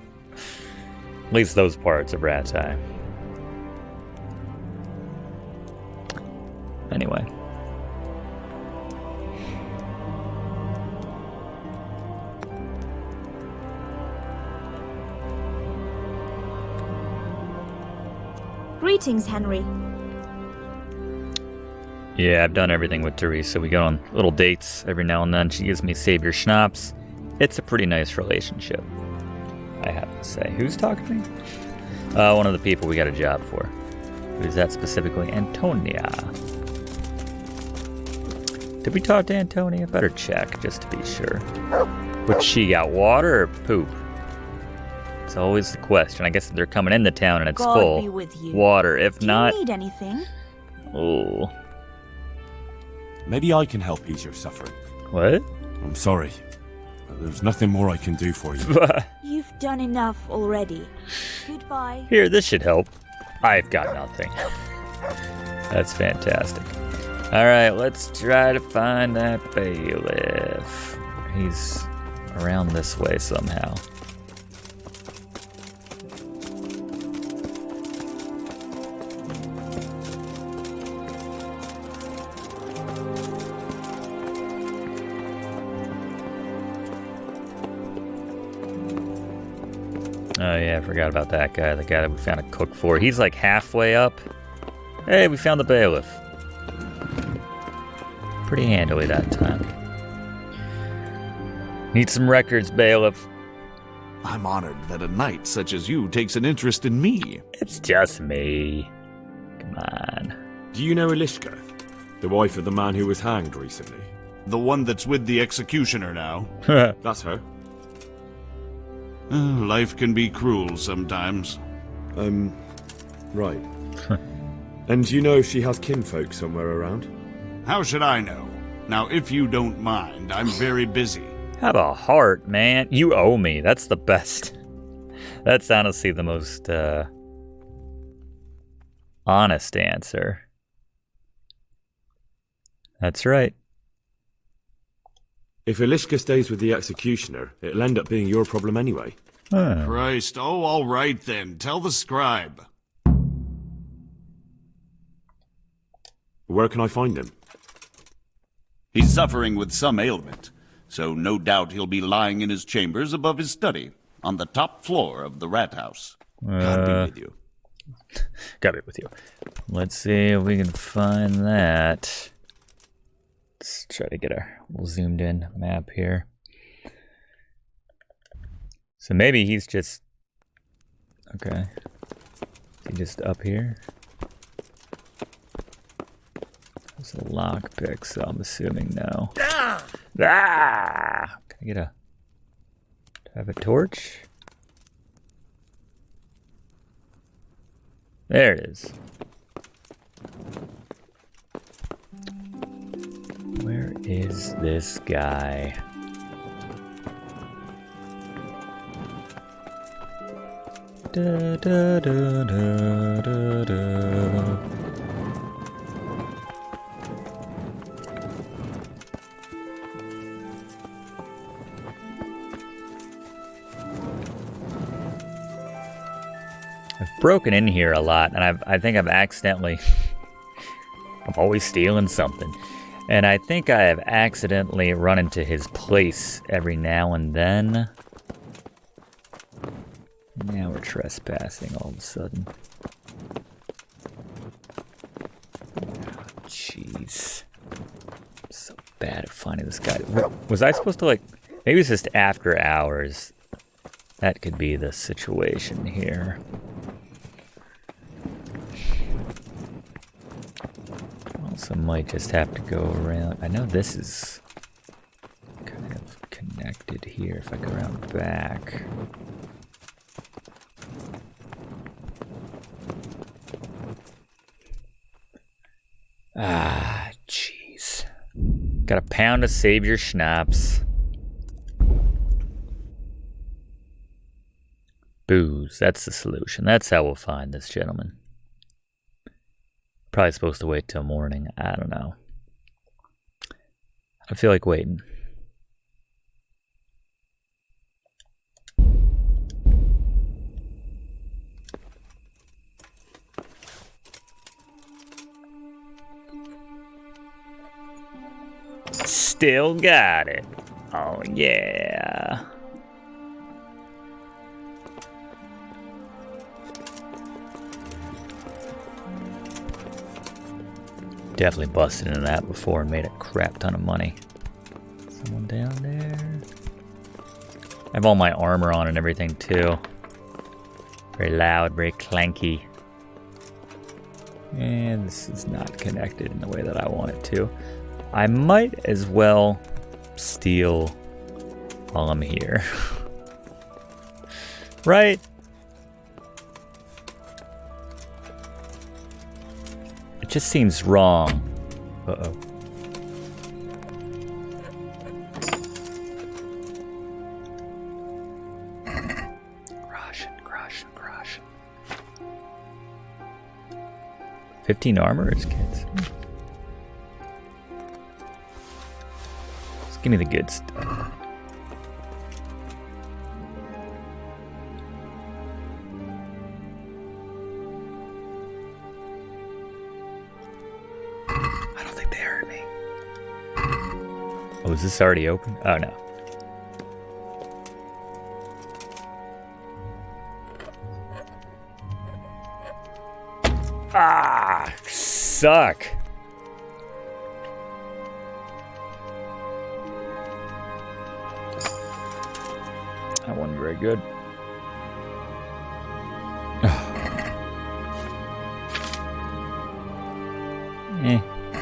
At least those parts of Ratai. Anyway. Greetings, Henry. Yeah, I've done everything with Teresa. We go on little dates every now and then. She gives me Savior Schnapps. It's a pretty nice relationship, I have to say. Who's talking to me? One of the people we got a job for. Who's that specifically? Antonia. Did we talk to Antonia? Better check, just to be sure. But she got water or poop? It's always the question. I guess if they're coming into town and it's God full. be with you. Water. If Do not... you need anything? Oh. Maybe I can help ease your suffering. What? I'm sorry. There's nothing more I can do for you. You've done enough already. Goodbye. Here, this should help. I've got nothing. That's fantastic. Alright, let's try to find that bailiff. He's around this way somehow. Oh yeah, I forgot about that guy. The guy that we found a cook for. He's like halfway up. Hey, we found the bailiff. Pretty handily that time. Need some records, bailiff. I'm honored that a knight such as you takes an interest in me. It's just me. Come on. Do you know Elishka? The wife of the man who was hanged recently? The one that's with the executioner now? That's her. Life can be cruel sometimes. Right. And you know if she has kinfolk somewhere around? How should I know? Now, if you don't mind, I'm very busy. Have a heart, man. You owe me. That's the best. That's honestly the most, honest answer. That's right. If Elishka stays with the executioner, it'll end up being your problem anyway. Huh. Christ, oh, all right then. Tell the scribe. Where can I find him? He's suffering with some ailment, so no doubt he'll be lying in his chambers above his study, on the top floor of the rat house. God be with you. God be with you. Let's see if we can find that. Let's try to get a little zoomed in map here. So maybe he's just... Okay. Is he just up here? There's a lockpick, so I'm assuming no. Ah! Can I get a... Do I have a torch? There it is. Where is this guy? Da, da, da, da, da, da. I've broken in here a lot, and I think I've accidentally... I'm always stealing something. And I think I have accidentally run into his place every now and then. Now we're trespassing all of a sudden. Jeez. I'm so bad at finding this guy. Was I supposed to, like... Maybe it's just after hours. That could be the situation here. Also might just have to go around. I know this is kind of connected here if I go around back. Ah, jeez. Got a pound to save your schnapps. Booze, that's the solution. That's how we'll find this gentleman. Probably supposed to wait till morning. I don't know. I feel like waiting. Still got it. Oh, yeah. Definitely busted into that before and made a crap ton of money. Someone down there. I have all my armor on and everything too. Very loud, very clanky. And this is not connected in the way that I want it to. I might as well steal while I'm here. Right? It just seems wrong. Uh-oh. Grosh. 15 armorers, kids. Just give me the good stuff. Oh, is this already open? Oh, no. Ah, suck. That wasn't very good.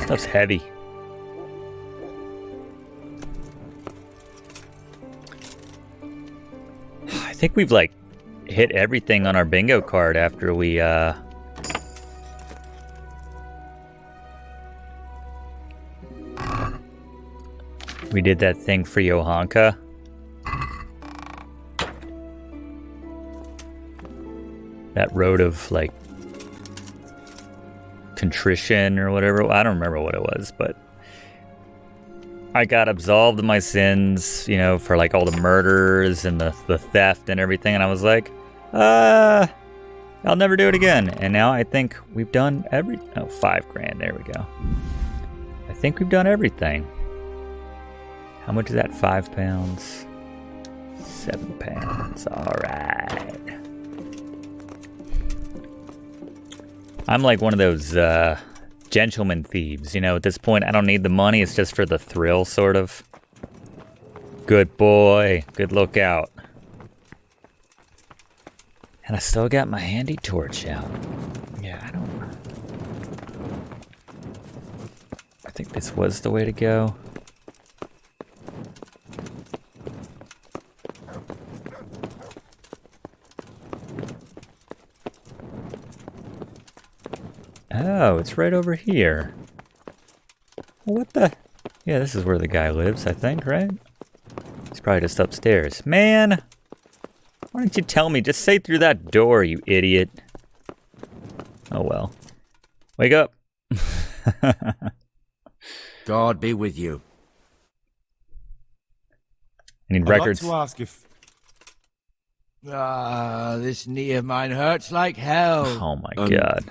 Stuff's heavy. I think we've like hit everything on our bingo card after we did that thing for Johanka. That road of like contrition or whatever. I don't remember what it was, but I got absolved of my sins, you know, for like all the murders and the theft and everything. And I was like, I'll never do it again. And now I think we've done oh, 5 grand. There we go. I think we've done everything. How much is that? 5 pounds? 7 pounds. All right. I'm like one of those gentleman thieves. You know, at this point, I don't need the money. It's just for the thrill, sort of. Good boy. Good lookout. And I still got my handy torch out. Yeah, I think this was the way to go. Oh, it's right over here. What the? Yeah, this is where the guy lives, I think, right? He's probably just upstairs. Man! Why don't you tell me? Just say through that door, you idiot. Oh well. Wake up. God be with you. I need records. I'd like to ask if... This knee of mine hurts like hell. Oh my god.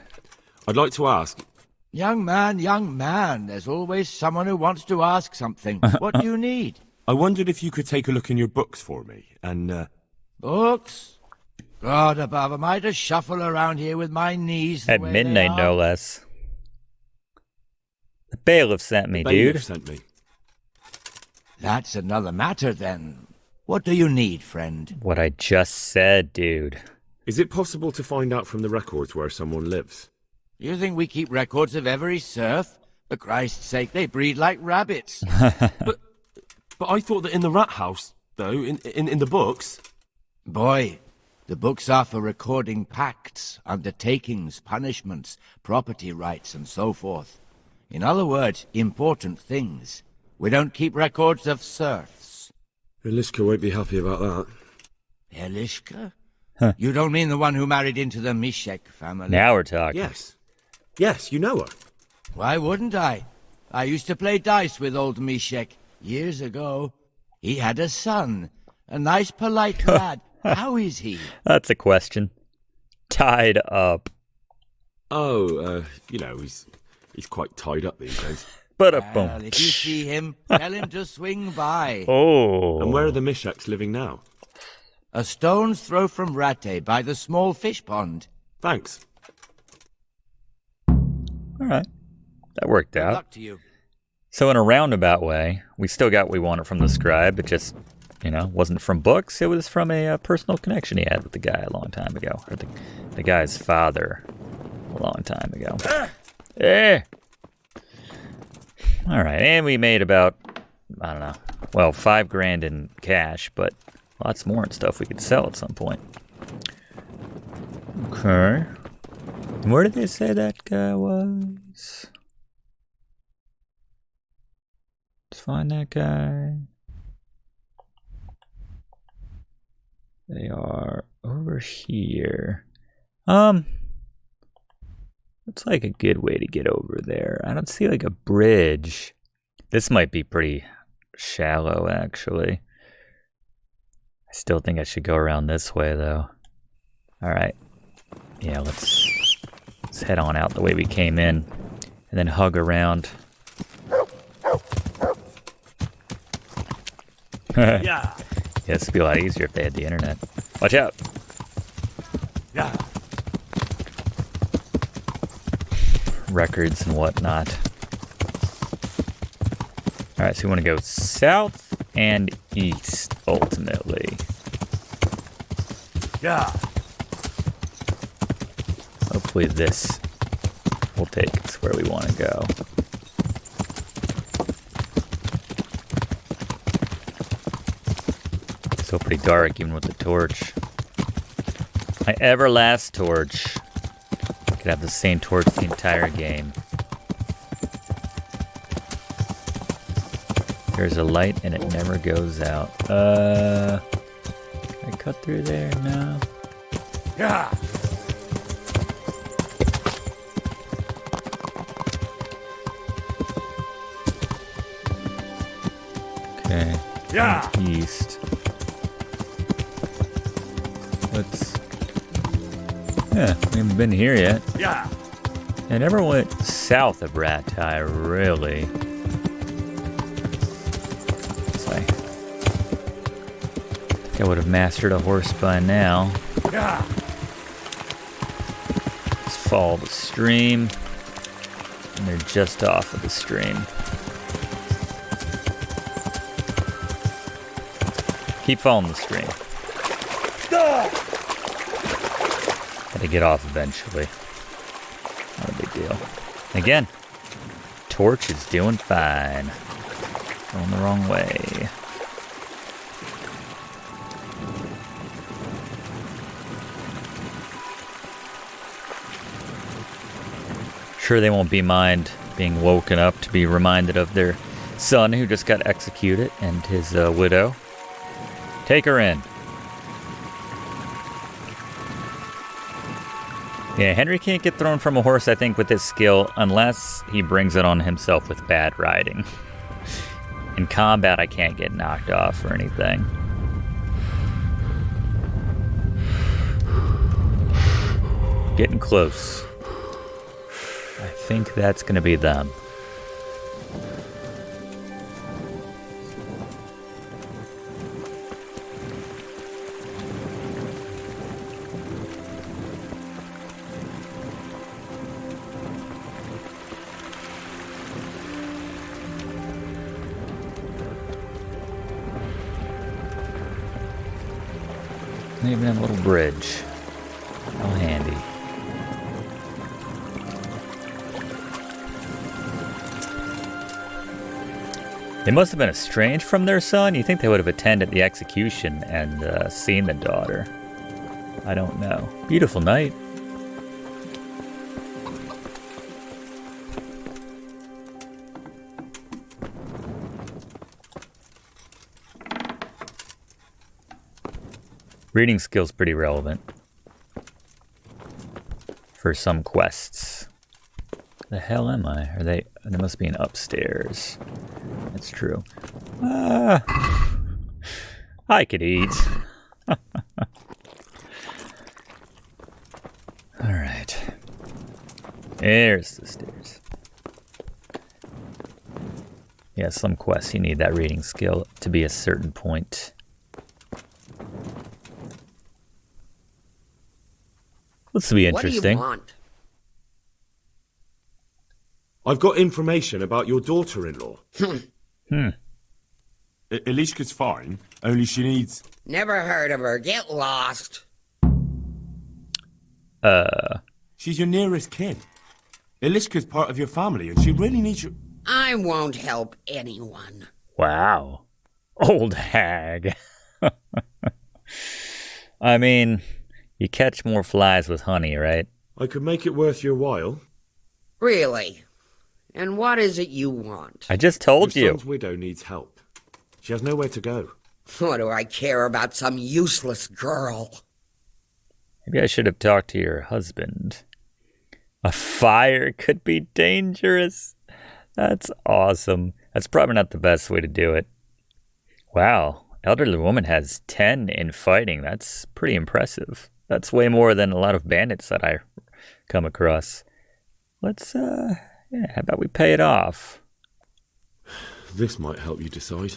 I'd like to ask... Young man, there's always someone who wants to ask something. What do you need? I wondered if you could take a look in your books for me, and, Books? God above, am I to shuffle around here with my knees the At way midnight, they are? no less. The bailiff sent me, dude. sent me. That's another matter, then. What do you need, friend? What I just said, dude. Is it possible to find out from the records where someone lives? You think we keep records of every serf? For Christ's sake, they breed like rabbits. But I thought that in the rat house, though, in the books... Boy, the books are for recording pacts, undertakings, punishments, property rights, and so forth. In other words, important things. We don't keep records of serfs. Eliska won't be happy about that. Eliska? Huh. You don't mean the one who married into the Mishek family? Now we're talking. Yes, you know her. Why wouldn't I? I used to play dice with old Mishek years ago. He had a son, a nice, polite lad. How is he? That's a question. Tied up. Oh, he's quite tied up these days. But a Well, boom. if you see him, tell him to swing by. Oh. And where are the Mishaks living now? A stone's throw from Ratte by the small fish pond. Thanks. All right. That worked Good out. luck to you. So in a roundabout way, we still got what we wanted from the scribe. It just, wasn't from books. It was from a personal connection he had with the guy a long time ago. Or the guy's father a long time ago. All right. And we made about, 5 grand in cash, but lots more and stuff we could sell at some point. Okay. Where did they say that guy was? Let's find that guy. They are over here. Looks like a good way to get over there. I don't see like a bridge. This might be pretty shallow, actually. I still think I should go around this way, though. All right. Yeah, let's head on out the way we came in, and then hug around. Yeah. Yeah, this would be a lot easier if they had the internet. Watch out. Yeah. Records and whatnot. Alright, so we want to go south and east, ultimately. Yeah. Hopefully this will take us where we want to go. Still pretty dark, even with the torch. My everlast torch. Could have the same torch the entire game. There's a light and it never goes out. Can I cut through there? No. Yeah. Okay. Yeah. East. Let's Yeah, we haven't been here yet. Yeah. I never went south of Ratai, really. So I think I would have mastered a horse by now. Yeah. Just follow the stream. And they're just off of the stream. Keep following the stream. Gotta get off eventually. Not a big deal. Again, Torch is doing fine. Going the wrong way. Sure, they won't be mind being woken up to be reminded of their son who just got executed and his widow. Take her in. Yeah, Henry can't get thrown from a horse, I think, with his skill, unless he brings it on himself with bad riding. In combat, I can't get knocked off or anything. Getting close. I think that's going to be them. They even have a little bridge. How handy. They must have been estranged from their son. You think they would have attended the execution and seen the daughter. I don't know. Beautiful night. Reading skill's pretty relevant for some quests. The hell am I? Are they? There must be an upstairs. That's true. I could eat. All right. There's the stairs. Yeah, some quests you need that reading skill to be a certain point. This will be interesting. What do you want? I've got information about your daughter-in-law. Elishka's fine, only she needs... Never heard of her. Get lost. She's your nearest kin. Elishka's part of your family, and she really needs you... I won't help anyone. Wow. Old hag. I mean... You catch more flies with honey, right? I could make it worth your while. Really? And what is it you want? I just told you. Your son's widow needs help. She has nowhere to go. What do I care about some useless girl? Maybe I should have talked to your husband. A fire could be dangerous. That's awesome. That's probably not the best way to do it. Wow. Elderly woman has 10 in fighting. That's pretty impressive. That's way more than a lot of bandits that I come across. Let's, yeah, how about we pay it off? This might help you decide.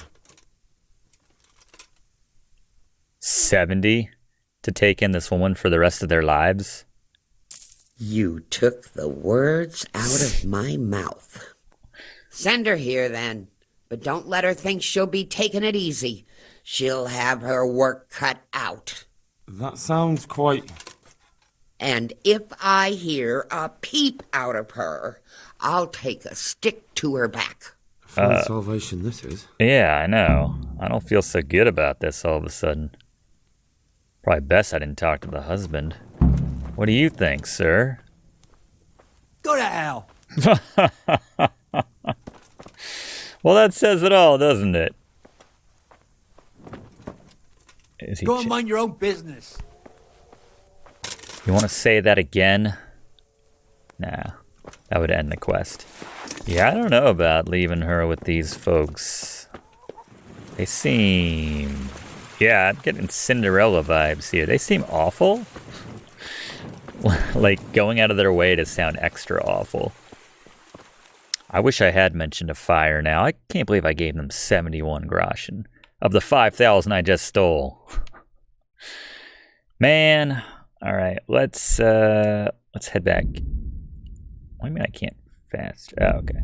70 to take in this woman for the rest of their lives? You took the words out of my mouth. Send her here, then. But don't let her think she'll be taking it easy. She'll have her work cut out. That sounds quite... And if I hear a peep out of her, I'll take a stick to her back. Fine salvation this is. Yeah, I know. I don't feel so good about this all of a sudden. Probably best I didn't talk to the husband. What do you think, sir? Go to hell. Well, that says it all, doesn't it? Go and mind your own business. You want to say that again? Nah, that would end the quest. Yeah, I don't know about leaving her with these folks. They seem... Yeah, I'm getting Cinderella vibes here. They seem awful. like going out of their way to sound extra awful. I wish I had mentioned a fire now. I can't believe I gave them 71 groschen of the 5,000 I just stole. Man, all right, let's head back. What do you mean I can't fast? Oh, okay.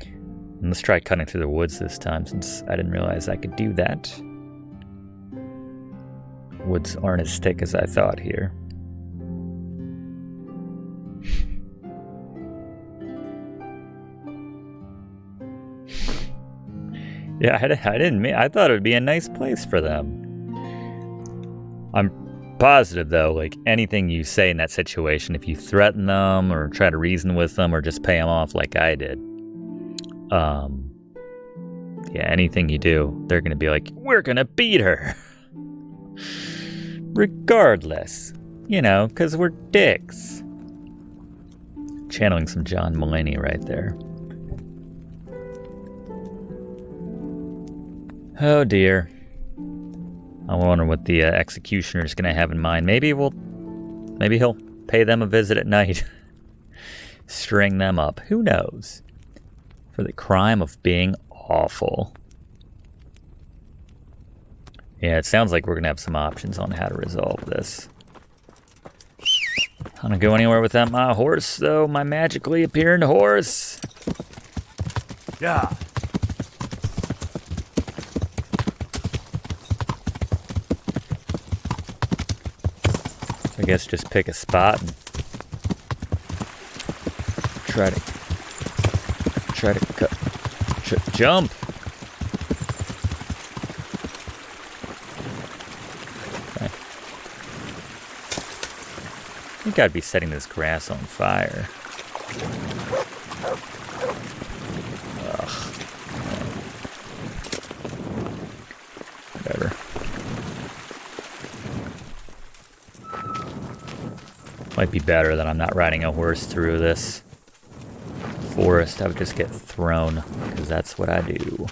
And let's try cutting through the woods this time, since I didn't realize I could do that. Woods aren't as thick as I thought here. Yeah, I didn't mean. I thought it would be a nice place for them. I'm positive, though, like anything you say in that situation, if you threaten them or try to reason with them or just pay them off like I did, yeah, anything you do, they're gonna be like, we're gonna beat her. Regardless, you know, because we're dicks. Channeling some John Mulaney right there. Oh dear. I wonder what the executioner's gonna have in mind. Maybe he'll pay them a visit at night. String them up. Who knows? For the crime of being awful. Yeah, it sounds like we're gonna have some options on how to resolve this. I don't go anywhere without my horse, though. My magically appearing horse. Yeah. I guess just pick a spot and try to jump. Okay. I think I'd be setting this grass on fire. Ugh. Whatever. Might be better that I'm not riding a horse through this forest. I would just get thrown, because that's what I do.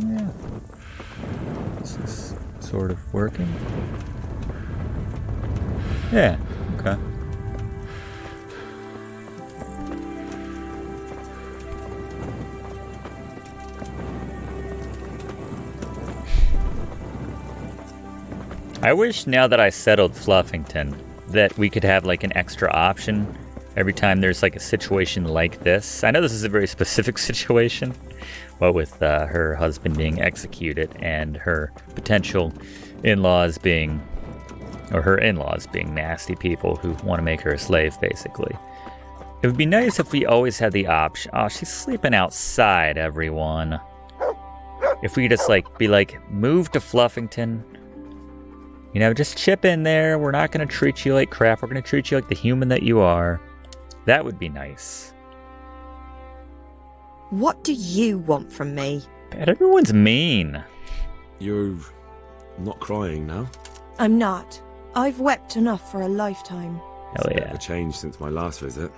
Yeah. This is sort of working. Yeah, okay. I wish now that I settled Fluffington that we could have like an extra option every time there's like a situation like this. I know this is a very specific situation, but with her husband being executed and her potential in-laws being, or her in-laws being nasty people who want to make her a slave, basically. It would be nice if we always had the option. Oh, she's sleeping outside, everyone. If we could just like be like, move to Fluffington. You know, just chip in there. We're not going to treat you like crap. We're going to treat you like the human that you are. That would be nice. What do you want from me? Bet everyone's mean. You're not crying now? I'm not. I've wept enough for a lifetime. Hell yeah. It's a bit of a change since my last visit.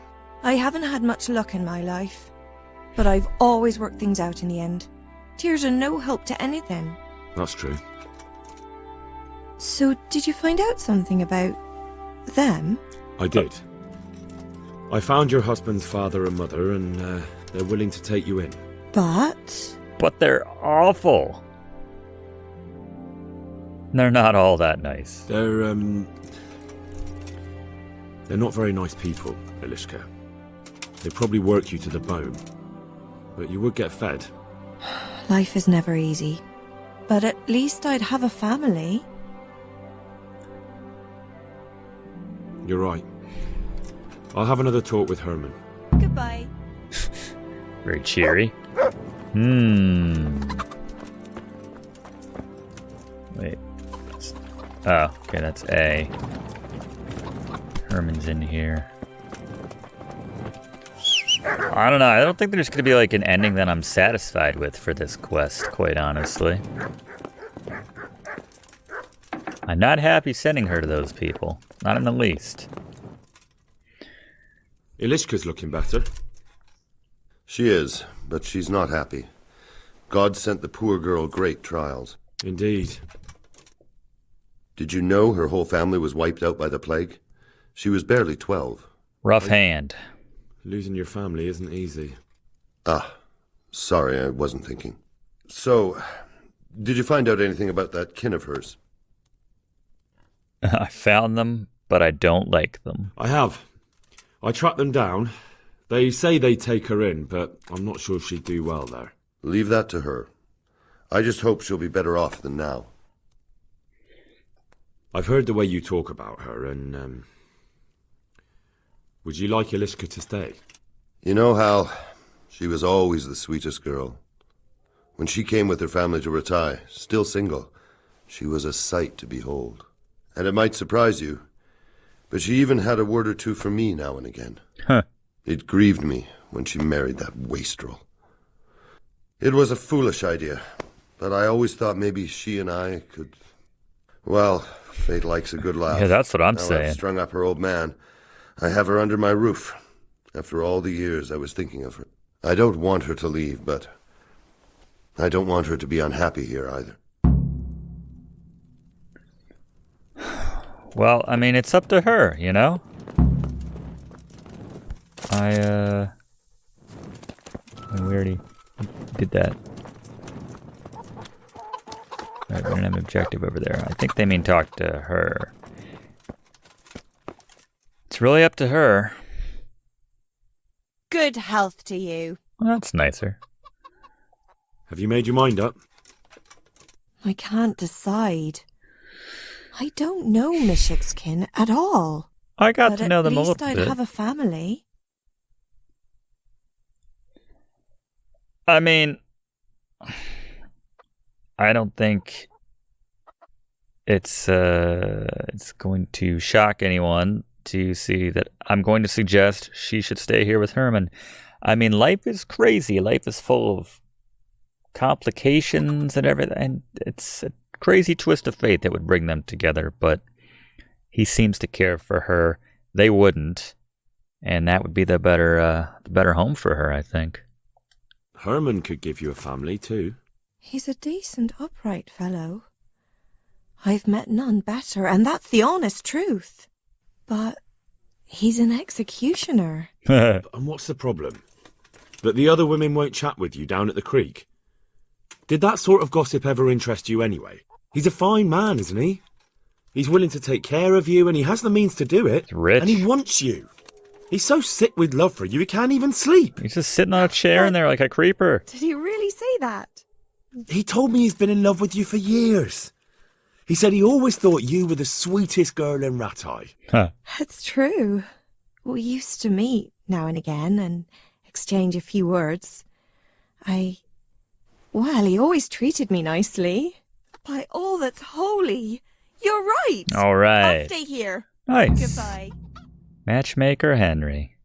I haven't had much luck in my life, but I've always worked things out in the end. Tears are no help to anything. That's true. So, did you find out something about them? I did. I found your husband's father and mother, and they're willing to take you in. But they're awful. They're not all that nice. They're not very nice people, Elishka. They probably work you to the bone, but you would get fed. Life is never easy. But at least I'd have a family. You're right. I'll have another talk with Herman. Goodbye. Very cheery. Wait. Oh, okay, that's A. Herman's in here. I don't know. I don't think there's going to be like an ending that I'm satisfied with for this quest, quite honestly. I'm not happy sending her to those people. Not in the least. Elishka's looking better. She is, but she's not happy. God sent the poor girl great trials. Indeed. Did you know her whole family was wiped out by the plague? She was barely 12. Rough hand. Losing your family isn't easy. Ah, sorry, I wasn't thinking. So, did you find out anything about that kin of hers? I found them, but I don't like them. I have. I tracked them down. They say they take her in, but I'm not sure if she'd do well there. Leave that to her. I just hope she'll be better off than now. I've heard the way you talk about her, and, would you like Eliska to stay? You know, Hal, she was always the sweetest girl. When she came with her family to Rattay, still single, she was a sight to behold. And it might surprise you, but she even had a word or two for me now and again. Huh. It grieved me when she married that wastrel. It was a foolish idea, but I always thought maybe she and I could... Well, fate likes a good laugh. Yeah, that's what I'm now saying. I've strung up her old man. I have her under my roof. After all the years I was thinking of her. I don't want her to leave, but I don't want her to be unhappy here either. Well, I mean, it's up to her, you know? We already did that. Alright, we don't have an objective over there. I think they mean talk to her. It's really up to her. Good health to you. Well, that's nicer. Have you made your mind up? I can't decide. I don't know Mishik's kin at all. I got to know them a little bit. At least bit. I'd have a family. I mean, I don't think it's going to shock anyone to see that I'm going to suggest she should stay here with Herman. I mean, life is crazy. Life is full of complications and everything. And it's a crazy twist of fate that would bring them together. But he seems to care for her. They wouldn't. And that would be the better home for her, I think. Herman could give you a family, too. He's a decent, upright fellow. I've met none better, and that's the honest truth. But he's an executioner. And what's the problem? That the other women won't chat with you down at the creek? Did that sort of gossip ever interest you anyway? He's a fine man, isn't he? He's willing to take care of you, and he has the means to do it. He's rich. And he wants you. He's so sick with love for you, he can't even sleep. He's just sitting on a chair in there like a creeper. Did he really say that? He told me he's been in love with you for years. He said he always thought you were the sweetest girl in Rattay. Huh. That's true. We used to meet now and again and exchange a few words. Well, he always treated me nicely. By all that's holy, you're right. All right. I'll stay here. Nice. Goodbye. Matchmaker Henry.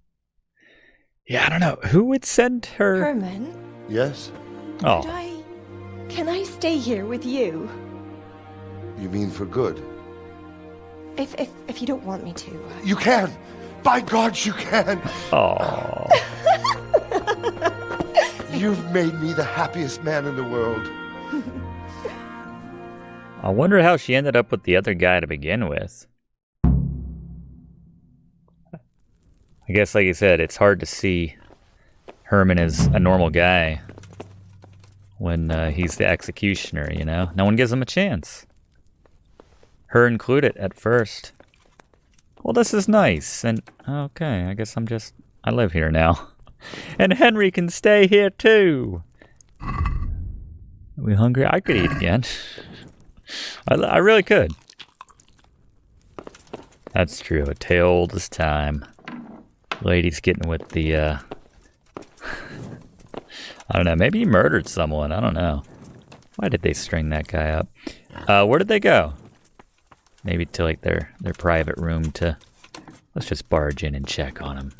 Yeah, I don't know. Who would send her? Herman, Yes? Oh, can I stay here with you? You mean for good? If you don't want me to. You can! By God, you can! oh. You've made me the happiest man in the world. I wonder how she ended up with the other guy to begin with. I guess, like you said, it's hard to see Herman as a normal guy when he's the executioner, you know? No one gives him a chance. Her included at first. Well, this is nice, and okay, I guess I live here now. And Henry can stay here too. Are we hungry? I could eat again. I really could. That's true, a tale old as time. Lady's getting with the, I don't know, maybe he murdered someone, I don't know. Why did they string that guy up? Where did they go? Maybe to, like, their private room to... Let's just barge in and check on him.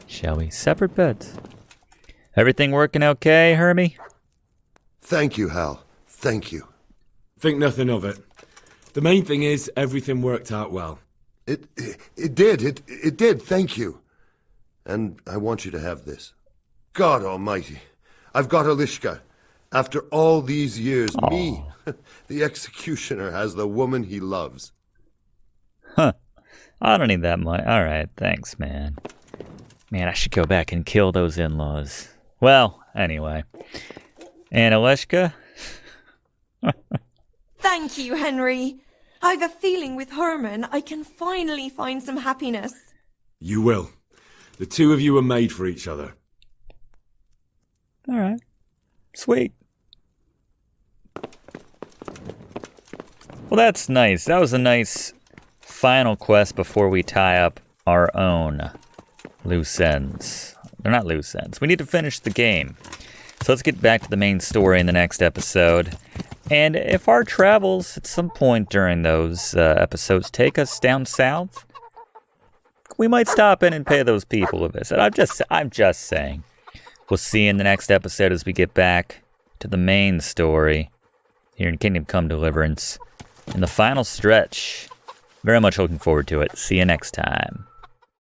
Shall we? Separate beds. Everything working okay, Hermie? Thank you, Hal. Thank you. Think nothing of it. The main thing is everything worked out well. It did. It did. Thank you. And I want you to have this. God almighty. I've got Eliska. After all these years, me, the executioner, has the woman he loves. Huh. I don't need that much. Alright, thanks, man. Man, I should go back and kill those in-laws. Well, anyway. And Aleshka? Thank you, Henry. I've a feeling with Herman I can finally find some happiness. You will. The two of you are made for each other. Alright. Sweet. Well, that's nice. That was a nice final quest before we tie up our own loose ends. They're not loose ends. We need to finish the game. So let's get back to the main story in the next episode. And if our travels at some point during those episodes take us down south, we might stop in and pay those people a visit. I'm just saying. We'll see you in the next episode as we get back to the main story here in Kingdom Come Deliverance. In the final stretch. Very much looking forward to it. See you next time.